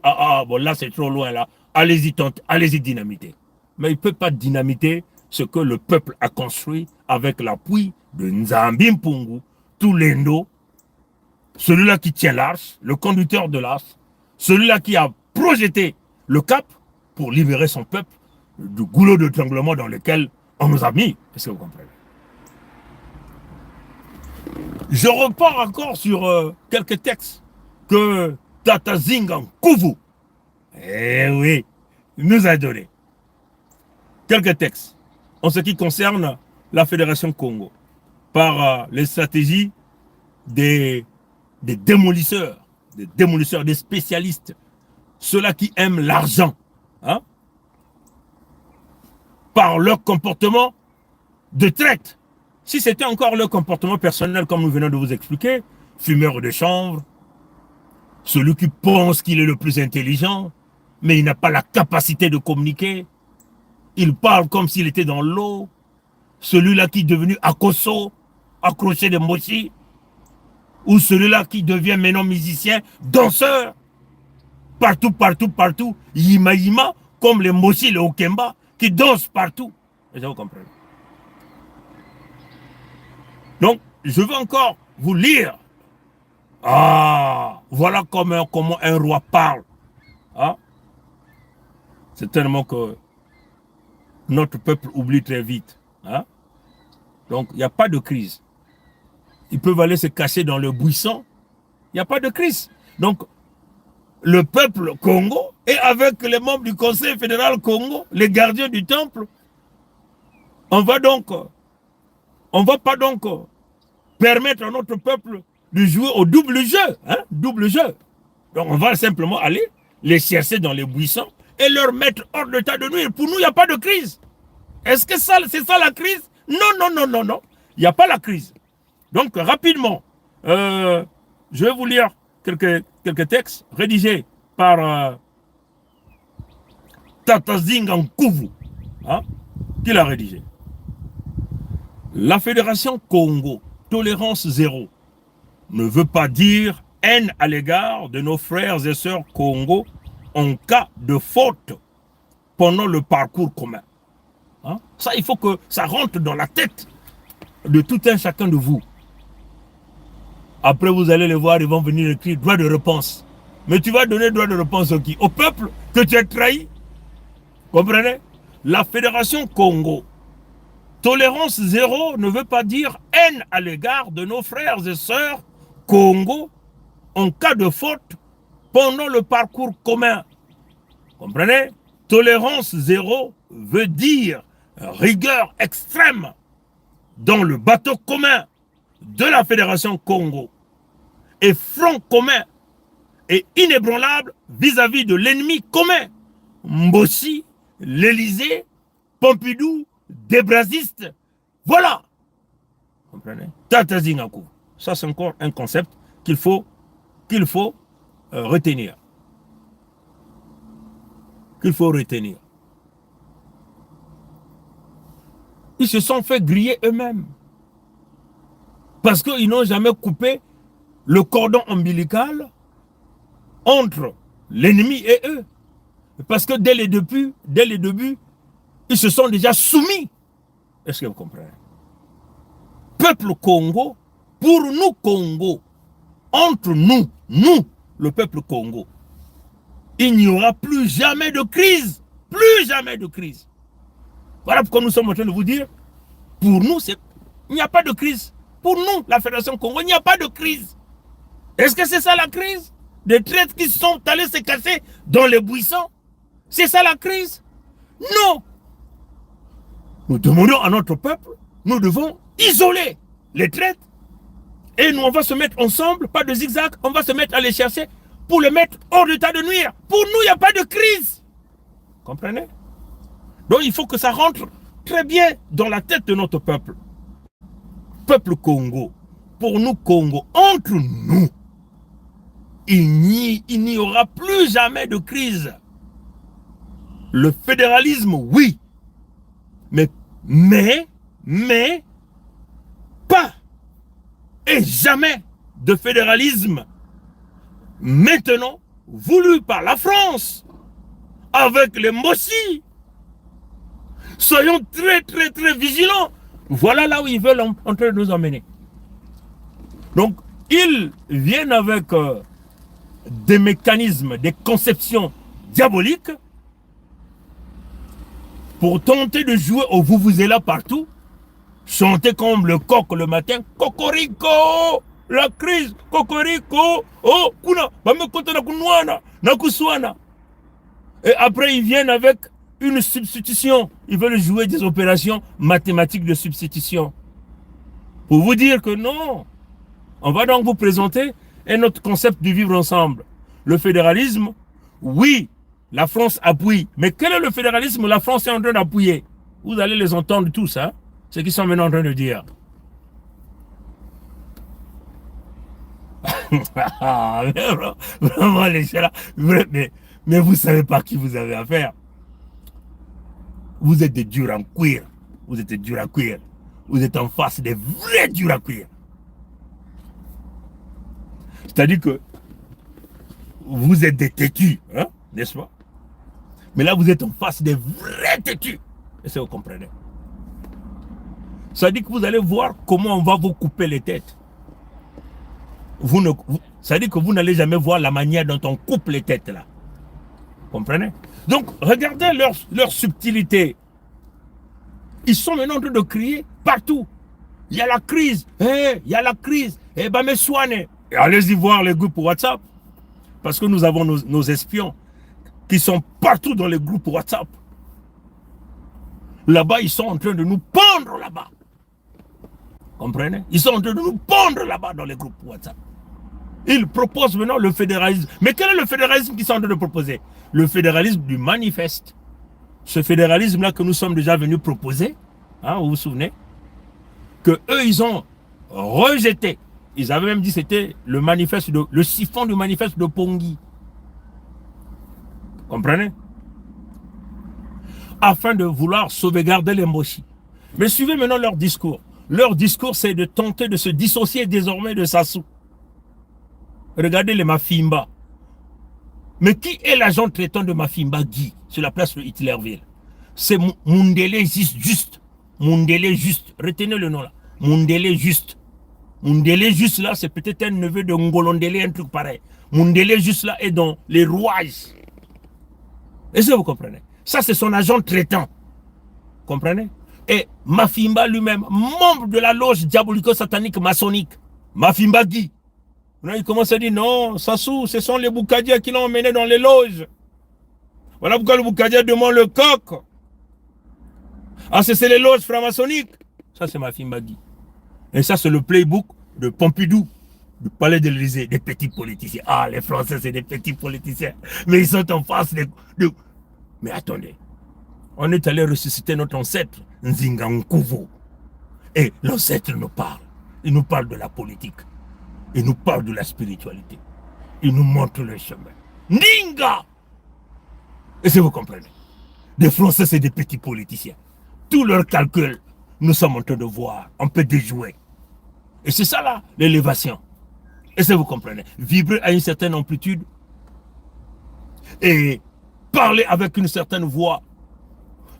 bon là c'est trop loin là, allez-y tenter, allez-y dynamiter. Mais il ne peut pas dynamiter ce que le peuple a construit avec l'appui de Nzambi Mpungu, Toulendo, celui-là qui tient l'arche, le conducteur de l'arche, celui-là qui a projeté le cap pour libérer son peuple du goulot de tremblement dans lequel on nous a mis. Est-ce que vous comprenez? Je repars encore sur quelques textes que Tata Zingan Kuvu, oui, nous a donné. Quelques textes en ce qui concerne la Fédération Congo par les stratégies des démolisseurs, des spécialistes, ceux-là qui aiment l'argent, hein, par leur comportement de traite. Si c'était encore leur comportement personnel, comme nous venons de vous expliquer, fumeur de chanvre, celui qui pense qu'il est le plus intelligent, mais il n'a pas la capacité de communiquer, il parle comme s'il était dans l'eau, celui-là qui est devenu Akoso, accroché de Moshi, ou celui-là qui devient maintenant musicien, danseur, partout, yima yima, comme les Moshi, les Okemba, qui dansent partout. Et ça vous comprenez. Donc, je veux encore vous lire. Voilà comment un roi parle. Hein? C'est tellement que notre peuple oublie très vite. Hein? Donc, il n'y a pas de crise. Ils peuvent aller se cacher dans le buisson. Il n'y a pas de crise. Donc, le peuple Congo et avec les membres du Conseil fédéral Congo, les gardiens du temple, on va pas donc permettre à notre peuple de jouer au double jeu. Hein? Double jeu. Donc on va simplement aller les chercher dans les buissons et leur mettre hors d'état de nuire. Pour nous, il n'y a pas de crise. Est-ce que c'est ça la crise? Non. Il n'y a pas la crise. Donc rapidement, je vais vous lire quelques textes rédigés par Tata Zingan Kuvu, hein, qui l'a rédigé. La Fédération Congo, tolérance zéro, ne veut pas dire haine à l'égard de nos frères et sœurs Congo en cas de faute pendant le parcours commun. Hein? Ça, il faut que ça rentre dans la tête de tout un chacun de vous. Après, vous allez les voir, ils vont venir écrire droit de réponse. Mais tu vas donner droit de réponse au qui? Au peuple que tu as trahi. Comprenez? La Fédération Congo, tolérance zéro ne veut pas dire haine à l'égard de nos frères et sœurs Congo en cas de faute pendant le parcours commun. Comprenez? Tolérance zéro veut dire rigueur extrême dans le bateau commun de la Fédération Congo et front commun et inébranlable vis-à-vis de l'ennemi commun. Mbossi, l'Élysée, Pompidou, des brasistes, voilà. Comprenez? Tata Zingaku. Ça, c'est encore un concept qu'il faut retenir. Qu'il faut retenir. Ils se sont fait griller eux-mêmes. Parce qu'ils n'ont jamais coupé le cordon ombilical entre l'ennemi et eux. Parce que dès les débuts, ils se sont déjà soumis. Est-ce que vous comprenez? Peuple Congo, pour nous Congo, entre nous, le peuple Congo, il n'y aura plus jamais de crise. Plus jamais de crise. Voilà pourquoi nous sommes en train de vous dire, pour nous, il n'y a pas de crise. Pour nous, la Fédération Congo, il n'y a pas de crise. Est-ce que c'est ça la crise? Des traîtres qui sont allés se casser dans les buissons? C'est ça la crise? Non. Nous demandons à notre peuple, nous devons isoler les traîtres. Et nous, on va se mettre ensemble, pas de zigzag, on va se mettre à les chercher pour les mettre hors d'état de nuire. Pour nous, il n'y a pas de crise. Comprenez? Donc, il faut que ça rentre très bien dans la tête de notre peuple. Peuple Congo, pour nous Congo, entre nous, il n'y aura plus jamais de crise. Le fédéralisme, oui, mais pas et jamais de fédéralisme maintenant voulu par la France avec les Mossi. Soyons très vigilants. Voilà là où ils veulent en train de nous emmener. Donc, ils viennent avec des mécanismes, des conceptions diaboliques pour tenter de jouer au vous-vous-êtes-là partout, chanter comme le coq le matin, cocorico, la crise, cocorico, oh, kuna, na kuswana. Et après, ils viennent avec une substitution. Ils veulent jouer des opérations mathématiques de substitution. Pour vous dire que non. On va donc vous présenter un autre concept du vivre ensemble. Le fédéralisme, oui, la France appuie. Mais quel est le fédéralisme la France est en train d'appuyer? Vous allez les entendre tous, hein, ce qu'ils sont maintenant en train de dire. Vraiment, les gens là, mais vous ne savez pas qui vous avez affaire. Vous êtes des durs en cuir. Vous êtes des durs à cuire. Vous êtes en face des vrais durs à cuire. C'est-à-dire que vous êtes des têtus, hein, n'est-ce pas? Mais là, vous êtes en face des vrais têtus. Est-ce que vous comprenez? Ça dit que vous allez voir comment on va vous couper les têtes. Ça dit que vous n'allez jamais voir la manière dont on coupe les têtes là. Comprenez? Donc, regardez leur subtilité. Ils sont maintenant en train de crier partout. Il y a la crise. Il y a la crise. Eh ben, mais soignez. Et allez-y voir les groupes WhatsApp. Parce que nous avons nos espions qui sont partout dans les groupes WhatsApp. Là-bas, ils sont en train de nous pendre là-bas. Comprenez? Ils sont en train de nous pendre là-bas dans les groupes WhatsApp. Ils proposent maintenant le fédéralisme. Mais quel est le fédéralisme qu'ils sont en train de proposer? Le fédéralisme du manifeste. Ce fédéralisme-là que nous sommes déjà venus proposer, hein, vous vous souvenez, que eux, ils ont rejeté. Ils avaient même dit que c'était le siphon du manifeste de Pongui. Comprenez? Afin de vouloir sauvegarder les Moshi. Mais suivez maintenant leur discours. Leur discours, c'est de tenter de se dissocier désormais de Sassou. Regardez les Mafimba. Mais qui est l'agent traitant de Mafimba Guy sur la place de Hitlerville? C'est Mundele Juste. Mundele Juste. Retenez le nom là. Mundele Juste. Mundele Juste là, c'est peut-être un neveu de Ngolondele, un truc pareil. Mundele Juste là est dans les rouages. Est-ce que vous comprenez? Ça, c'est son agent traitant. Comprenez? Et Mafimba lui-même, membre de la loge diabolico-satanique maçonnique. Mafimba Guy. Là, il commence à dire non, Sassou, ce sont les Boukadias qui l'ont emmené dans les loges. Voilà pourquoi le Boukadia demande le coq. Ah, c'est les loges franc-maçonniques. Ça, c'est Mafimba Guy. Et ça, c'est le playbook de Pompidou, du palais de l'Élysée, des petits politiciens. Ah, les Français, c'est des petits politiciens. Mais ils sont en face de... Mais attendez, on est allé ressusciter notre ancêtre, Nzinga Nkuvo. Et l'ancêtre nous parle. Il nous parle de la politique. Il nous parle de la spiritualité. Il nous montre le chemin. Ninga! Et si vous comprenez, les Français, c'est des petits politiciens. Tous leurs calculs, nous sommes en train de voir. On peut déjouer. Et c'est ça là, l'élévation. Est-ce que vous comprenez? Vibrer à une certaine amplitude et parler avec une certaine voix,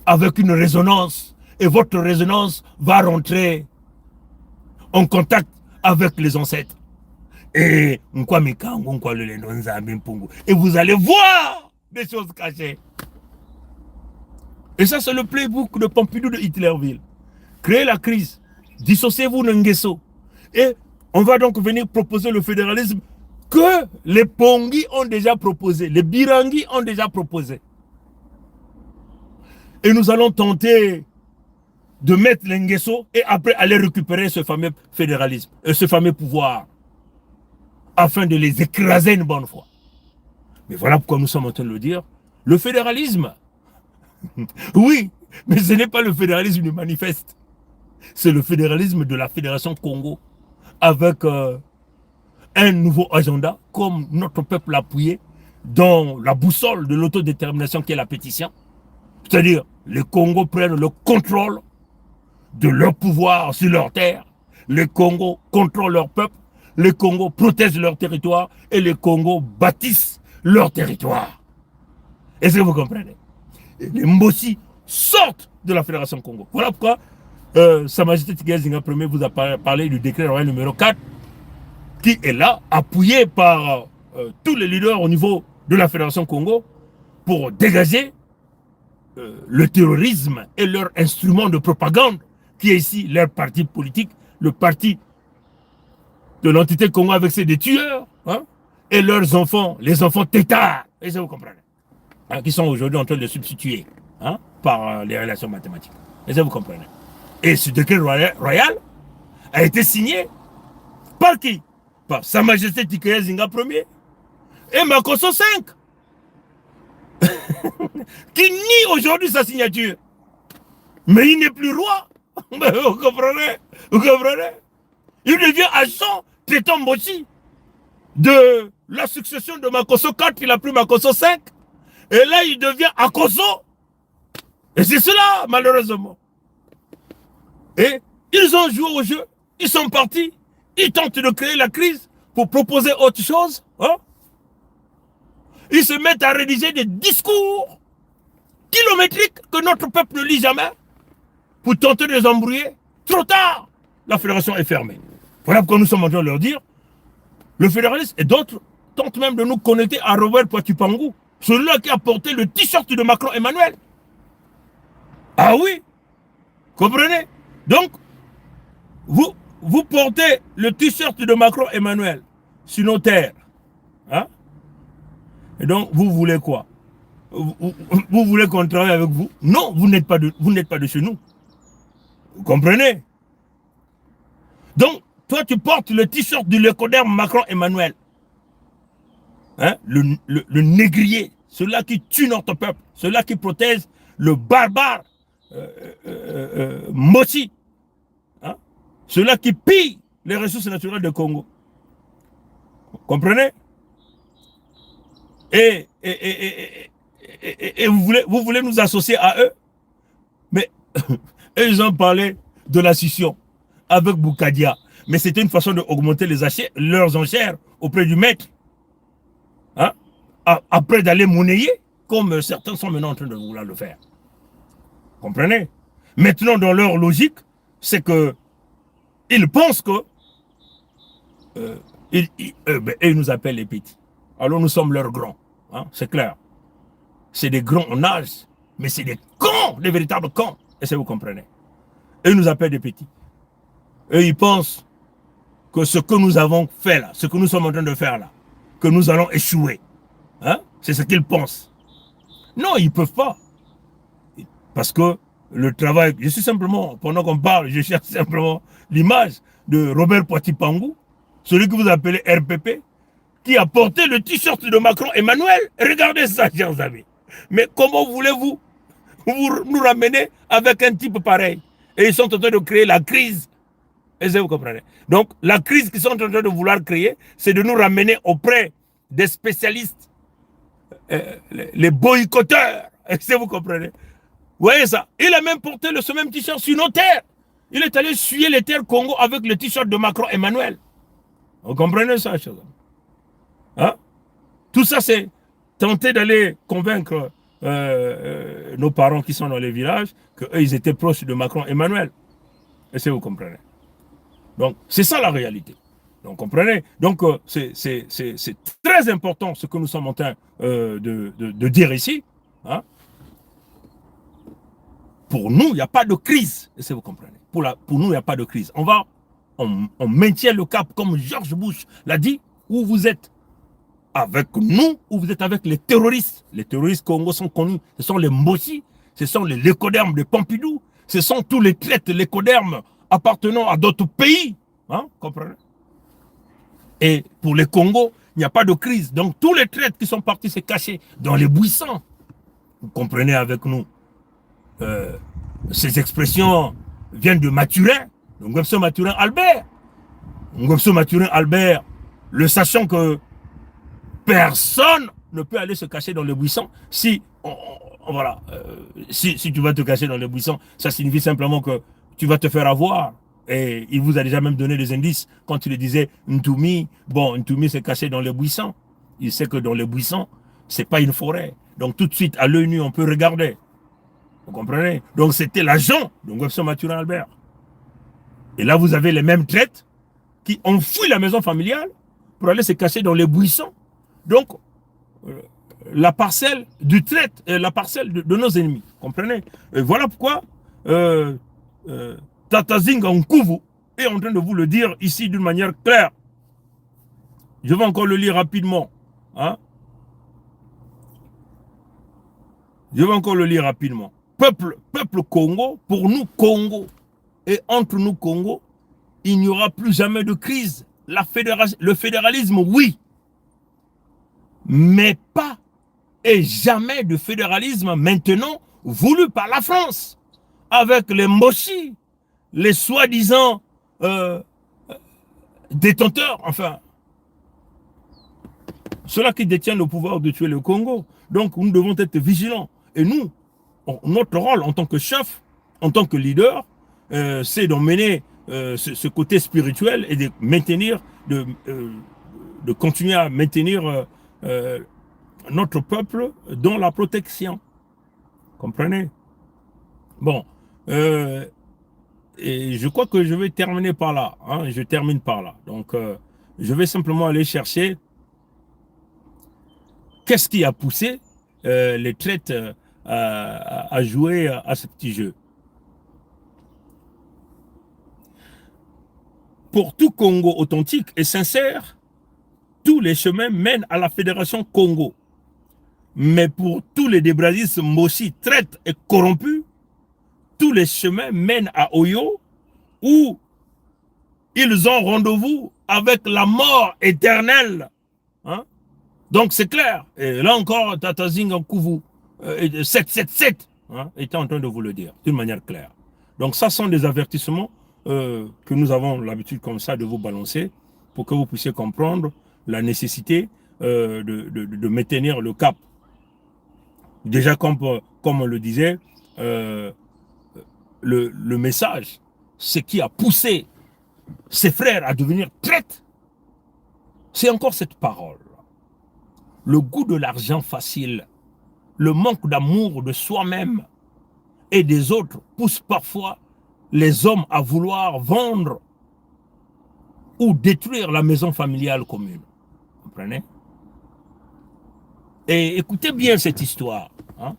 avec une résonance. Et votre résonance va rentrer en contact avec les ancêtres. Et vous allez voir des choses cachées. Et ça, c'est le playbook de Pompidou de Hitlerville. Créez la crise. Dissociez-vous Nguesso. Et on va donc venir proposer le fédéralisme que les Pongui ont déjà proposé, les Birangi ont déjà proposé. Et nous allons tenter de mettre les Nguesso et après aller récupérer ce fameux fédéralisme, ce fameux pouvoir, afin de les écraser une bonne fois. Mais voilà pourquoi nous sommes en train de le dire. Le fédéralisme, oui, mais ce n'est pas le fédéralisme du manifeste. C'est le fédéralisme de la Fédération Congo, avec un nouveau agenda, comme notre peuple l'a appuyé, dans la boussole de l'autodétermination qui est la pétition. C'est-à-dire, les Congos prennent le contrôle de leur pouvoir sur leur terre. Les Congos contrôlent leur peuple. Les Congos protègent leur territoire. Et les Congos bâtissent leur territoire. Est-ce que vous comprenez? Et les Mbossi sortent de la Fédération Congo. Voilà pourquoi Sa Majesté Tigre Zinga Ier vous a parlé du décret royal numéro 4 qui est là, appuyé par tous les leaders au niveau de la Fédération Congo pour dégager le terrorisme et leur instrument de propagande qui est ici leur parti politique, le parti de l'entité Congo avec ses des tueurs, hein, et leurs enfants, les enfants têtards, et ça vous comprenez, hein, qui sont aujourd'hui en train de substituer, hein, par les relations mathématiques. Et ça vous comprenez. Et ce décret royal a été signé par qui? Par Sa Majesté Tigre Zinga Ier et Makosso 5 qui nie aujourd'hui sa signature. Mais il n'est plus roi. Vous comprenez? Vous comprenez? Il devient agent Téton Mbossi de la succession de Makosso 4, il a pris Makosso 5. Et là, il devient Akoso. Et c'est cela, malheureusement. Et ils ont joué au jeu. Ils sont partis. Ils tentent de créer la crise pour proposer autre chose. Hein? Ils se mettent à rédiger des discours kilométriques que notre peuple ne lit jamais pour tenter de les embrouiller. Trop tard, la fédération est fermée. Voilà pourquoi nous sommes en train de leur dire, le fédéralisme et d'autres tentent même de nous connecter à Robert Poitipangu, celui-là qui a porté le t-shirt de Macron Emmanuel. Ah oui, comprenez? Donc, vous portez le t-shirt de Macron Emmanuel sur nos terres. Hein? Et donc, vous voulez quoi? Vous voulez qu'on travaille avec vous? Non, vous n'êtes pas de chez nous. Vous comprenez? Donc, toi, tu portes le t-shirt du lécoderme Macron Emmanuel. Hein? Le négrier, celui-là qui tue notre peuple, celui-là qui protège le barbare Mbossi. Hein? Celui-là qui pille les ressources naturelles du Congo. Vous comprenez? Et vous voulez nous associer à eux? Mais ils ont parlé de la scission avec Boukadia. Mais c'était une façon d'augmenter leurs enchères auprès du maître. Hein? Après d'aller monnayer, comme certains sont maintenant en train de vouloir le faire. Comprenez? Maintenant, dans leur logique, c'est que ils pensent que ils nous appellent les petits. Alors nous sommes leurs grands. Hein? C'est clair. C'est des grands en âge, mais c'est des cons, des véritables cons. Est-ce que vous comprenez? Et ils nous appellent des petits. Et ils pensent que ce que nous avons fait là, ce que nous sommes en train de faire là, que nous allons échouer. Hein? C'est ce qu'ils pensent. Non, ils ne peuvent pas. Parce que le travail, je suis simplement, pendant qu'on parle, je cherche simplement l'image de Robert Poitipangu, celui que vous appelez RPP, qui a porté le t-shirt de Macron Emmanuel. Regardez ça, chers amis. Mais comment voulez-vous nous ramener avec un type pareil? Et ils sont en train de créer la crise. Est-ce que vous comprenez? Donc, la crise qu'ils sont en train de vouloir créer, c'est de nous ramener auprès des spécialistes, les boycotteurs. Est-ce que vous comprenez? Vous voyez ça? Il a même porté ce même t-shirt sur nos terres. Il est allé suyer les terres Congo avec le t-shirt de Macron Emmanuel. Vous comprenez ça, chers amis? Hein? Tout ça, c'est tenter d'aller convaincre nos parents qui sont dans les villages qu'eux, ils étaient proches de Macron Emmanuel. Est-ce que vous comprenez? Donc, c'est ça la réalité. Donc, comprenez? Donc, c'est très important ce que nous sommes en train de dire ici. Hein? Pour nous, il n'y a pas de crise. Est-ce que vous comprenez? Pour nous, il n'y a pas de crise. On maintient le cap comme George Bush l'a dit, où vous êtes avec nous ou vous êtes avec les terroristes. Les terroristes congolais sont connus. Ce sont les Mbossi, ce sont les lécodermes de Pompidou, ce sont tous les traites lécodermes appartenant à d'autres pays. Hein, comprenez? Et pour les Congos, il n'y a pas de crise. Donc tous les traites qui sont partis se cacher dans les buissons. Vous comprenez avec nous. Ces expressions viennent de Mathurin, de Ngwemso Mathurin Albert. Ngwemso Mathurin Albert, le sachant que personne ne peut aller se cacher dans les buissons. Si, voilà, si tu vas te cacher dans les buissons, ça signifie simplement que tu vas te faire avoir. Et il vous a déjà même donné des indices quand il disait Ntumi. Bon, Ntumi s'est caché dans les buissons. Il sait que dans les buissons, c'est pas une forêt. Donc tout de suite, à l'œil nu, on peut regarder. Vous comprenez? Donc c'était l'agent de Ngwemso Mathurin Albert. Et là, vous avez les mêmes traites qui ont fui la maison familiale pour aller se cacher dans les buissons. Donc, la parcelle du traite, la parcelle de nos ennemis. Comprenez? Et voilà pourquoi Tata Zinga Nkuvu est en train de vous le dire ici d'une manière claire. Je vais encore le lire rapidement. Hein? Je vais encore le lire rapidement. Peuple Congo, pour nous Congo, et entre nous Congo, il n'y aura plus jamais de crise. Le fédéralisme, oui. Mais pas et jamais de fédéralisme maintenant voulu par la France. Avec les Moshi, les soi-disant détenteurs, enfin, ceux-là qui détiennent le pouvoir de tuer le Congo. Donc nous devons être vigilants. Et nous, notre rôle en tant que chef, en tant que leader, c'est d'emmener ce côté spirituel et de maintenir, de continuer à maintenir notre peuple dans la protection. Comprenez? Bon, et je crois que je vais terminer par là. Hein, je termine par là. Donc, je vais simplement aller chercher qu'est-ce qui a poussé les traites à jouer à ce petit jeu. Pour tout Congo authentique et sincère, tous les chemins mènent à la Fédération Congo. Mais pour tous les débrasistes Moshi, traites et corrompus, tous les chemins mènent à Oyo, où ils ont rendez-vous avec la mort éternelle. Hein? Donc c'est clair. Et là encore, Tata Zinga Nkuvu 777 hein, était en train de vous le dire d'une manière claire. Donc ça sont des avertissements que nous avons l'habitude comme ça de vous balancer pour que vous puissiez comprendre la nécessité de maintenir le cap. Déjà, comme on le disait, le message, ce qui a poussé ses frères à devenir traîtres, c'est encore cette parole. Le goût de l'argent facile, le manque d'amour de soi-même et des autres pousse parfois les hommes à vouloir vendre ou détruire la maison familiale commune. Vous comprenez? Et écoutez bien cette histoire. Hein?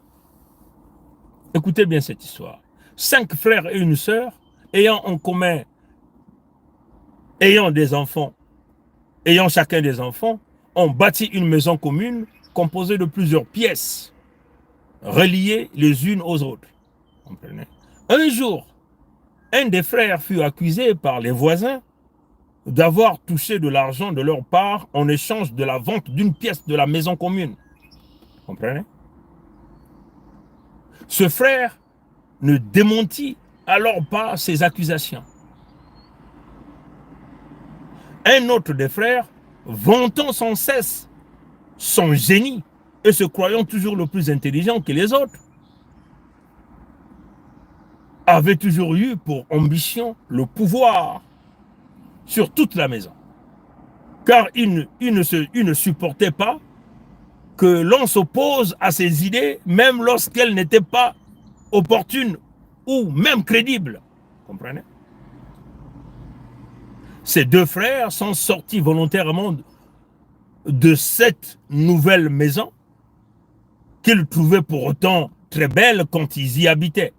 Écoutez bien cette histoire. 5 frères et une sœur ayant en commun, ayant des enfants, ayant chacun des enfants, ont bâti une maison commune composée de plusieurs pièces, reliées les unes aux autres. Vous comprenez? Un jour, un des frères fut accusé par les voisins d'avoir touché de l'argent de leur part en échange de la vente d'une pièce de la maison commune. Vous comprenez? Ce frère ne démentit alors pas ces accusations. Un autre des frères, vantant sans cesse son génie et se croyant toujours le plus intelligent que les autres, avait toujours eu pour ambition le pouvoir sur toute la maison. Car il ne supportait pas que l'on s'oppose à ses idées, même lorsqu'elles n'étaient pas opportunes ou même crédibles. Comprenez? Ces deux frères sont sortis volontairement de cette nouvelle maison qu'ils trouvaient pour autant très belle quand ils y habitaient.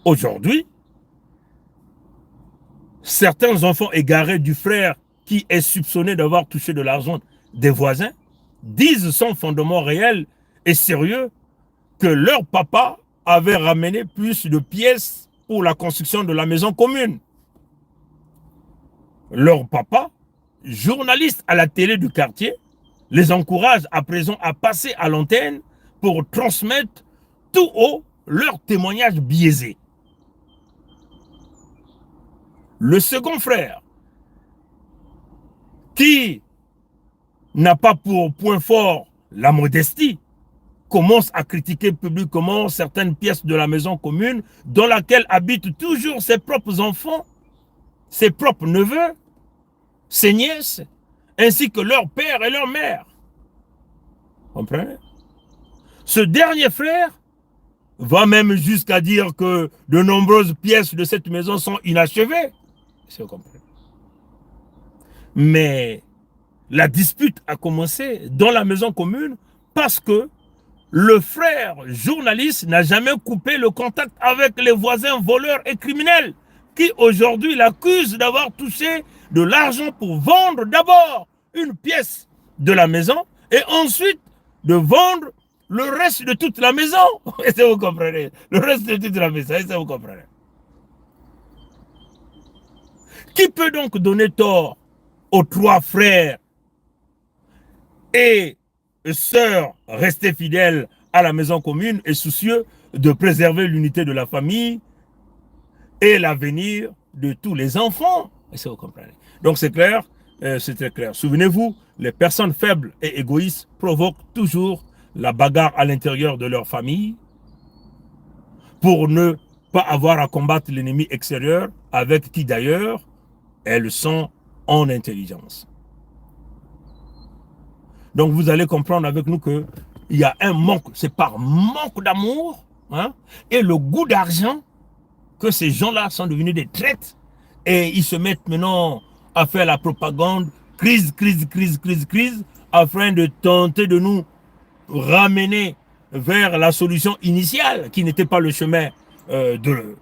Aujourd'hui, certains enfants égarés du frère qui est soupçonné d'avoir touché de l'argent des voisins disent sans fondement réel et sérieux que leur papa avait ramené plus de pièces pour la construction de la maison commune. Leur papa, journaliste à la télé du quartier, les encourage à présent à passer à l'antenne pour transmettre tout haut leurs témoignages biaisés. Le second frère, qui n'a pas pour point fort la modestie, commence à critiquer publiquement certaines pièces de la maison commune dans laquelle habitent toujours ses propres enfants, ses propres neveux, ses nièces, ainsi que leur père et leur mère. Comprenez? Ce dernier frère va même jusqu'à dire que de nombreuses pièces de cette maison sont inachevées. Si vous comprenez. Mais la dispute a commencé dans la maison commune parce que le frère journaliste n'a jamais coupé le contact avec les voisins voleurs et criminels qui aujourd'hui l'accusent d'avoir touché de l'argent pour vendre d'abord une pièce de la maison et ensuite de vendre le reste de toute la maison. Est-ce que vous comprenez? Le reste de toute la maison, est-ce que vous comprenez? Qui peut donc donner tort aux trois frères et sœurs restés fidèles à la maison commune et soucieux de préserver l'unité de la famille et l'avenir de tous les enfants? Est-ce que vous comprenez? Donc c'est clair, c'est très clair. Souvenez-vous, les personnes faibles et égoïstes provoquent toujours la bagarre à l'intérieur de leur famille pour ne pas avoir à combattre l'ennemi extérieur avec qui d'ailleurs elles sont en intelligence. Donc vous allez comprendre avec nous qu'il y a un manque, c'est par manque d'amour et le goût d'argent que ces gens-là sont devenus des traîtres et ils se mettent maintenant à faire la propagande, crise, afin de tenter de nous ramener vers la solution initiale qui n'était pas le chemin de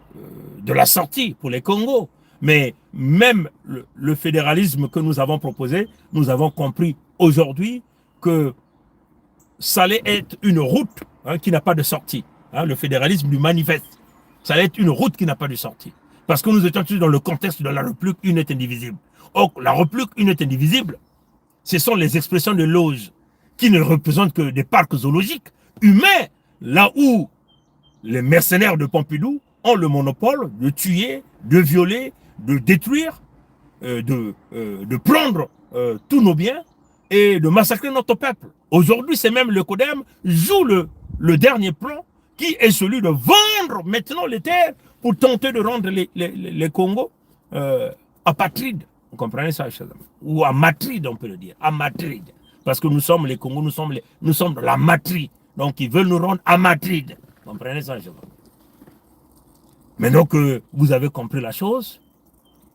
la sortie pour les Congos. Mais même le fédéralisme que nous avons proposé, nous avons compris aujourd'hui que ça allait être une route qui n'a pas de sortie. Le fédéralisme du manifeste. Ça allait être une route qui n'a pas de sortie. Parce que nous étions tous dans le contexte de la République une et indivisible. Or, la République une et indivisible, ce sont les expressions de loges qui ne représentent que des parcs zoologiques humains, là où les mercenaires de Pompidou ont le monopole de tuer, de violer, de détruire, de prendre tous nos biens et de massacrer notre peuple. Aujourd'hui, c'est même le CODEM joue le dernier plan qui est celui de vendre maintenant les terres pour tenter de rendre les Congos apatrides. Vous comprenez ça? Ou amatrides, on peut le dire. Amatrides. Parce que nous sommes les Congos, nous sommes la matrie. Donc ils veulent nous rendre amatrides. Vous comprenez ça? Maintenant que vous avez compris la chose,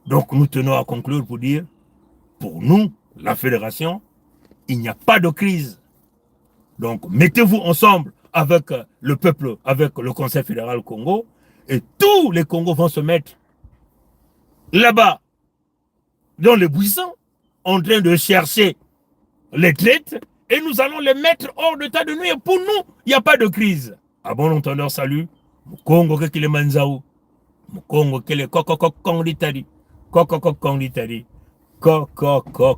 donc nous tenons à conclure pour dire, pour nous, la fédération, il n'y a pas de crise. Donc mettez-vous ensemble avec le peuple, avec le Conseil fédéral Congo, et tous les Congos vont se mettre là-bas, dans les buissons, en train de chercher les traites, et nous allons les mettre hors d'état de nuire. Pour nous, il n'y a pas de crise. À bon entendeur, salut. Congo, qu'est-ce qu'il manzaou? Congo, qu'est-ce qu'il Kongitari.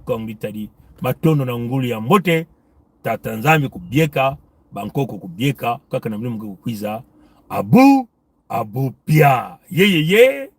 Kongitari. Matono na nguli ya mbote. Tatanzami kubieka. Bankoko kubieka. Kaka na mlimu kukwiza. Abu pia. Ye.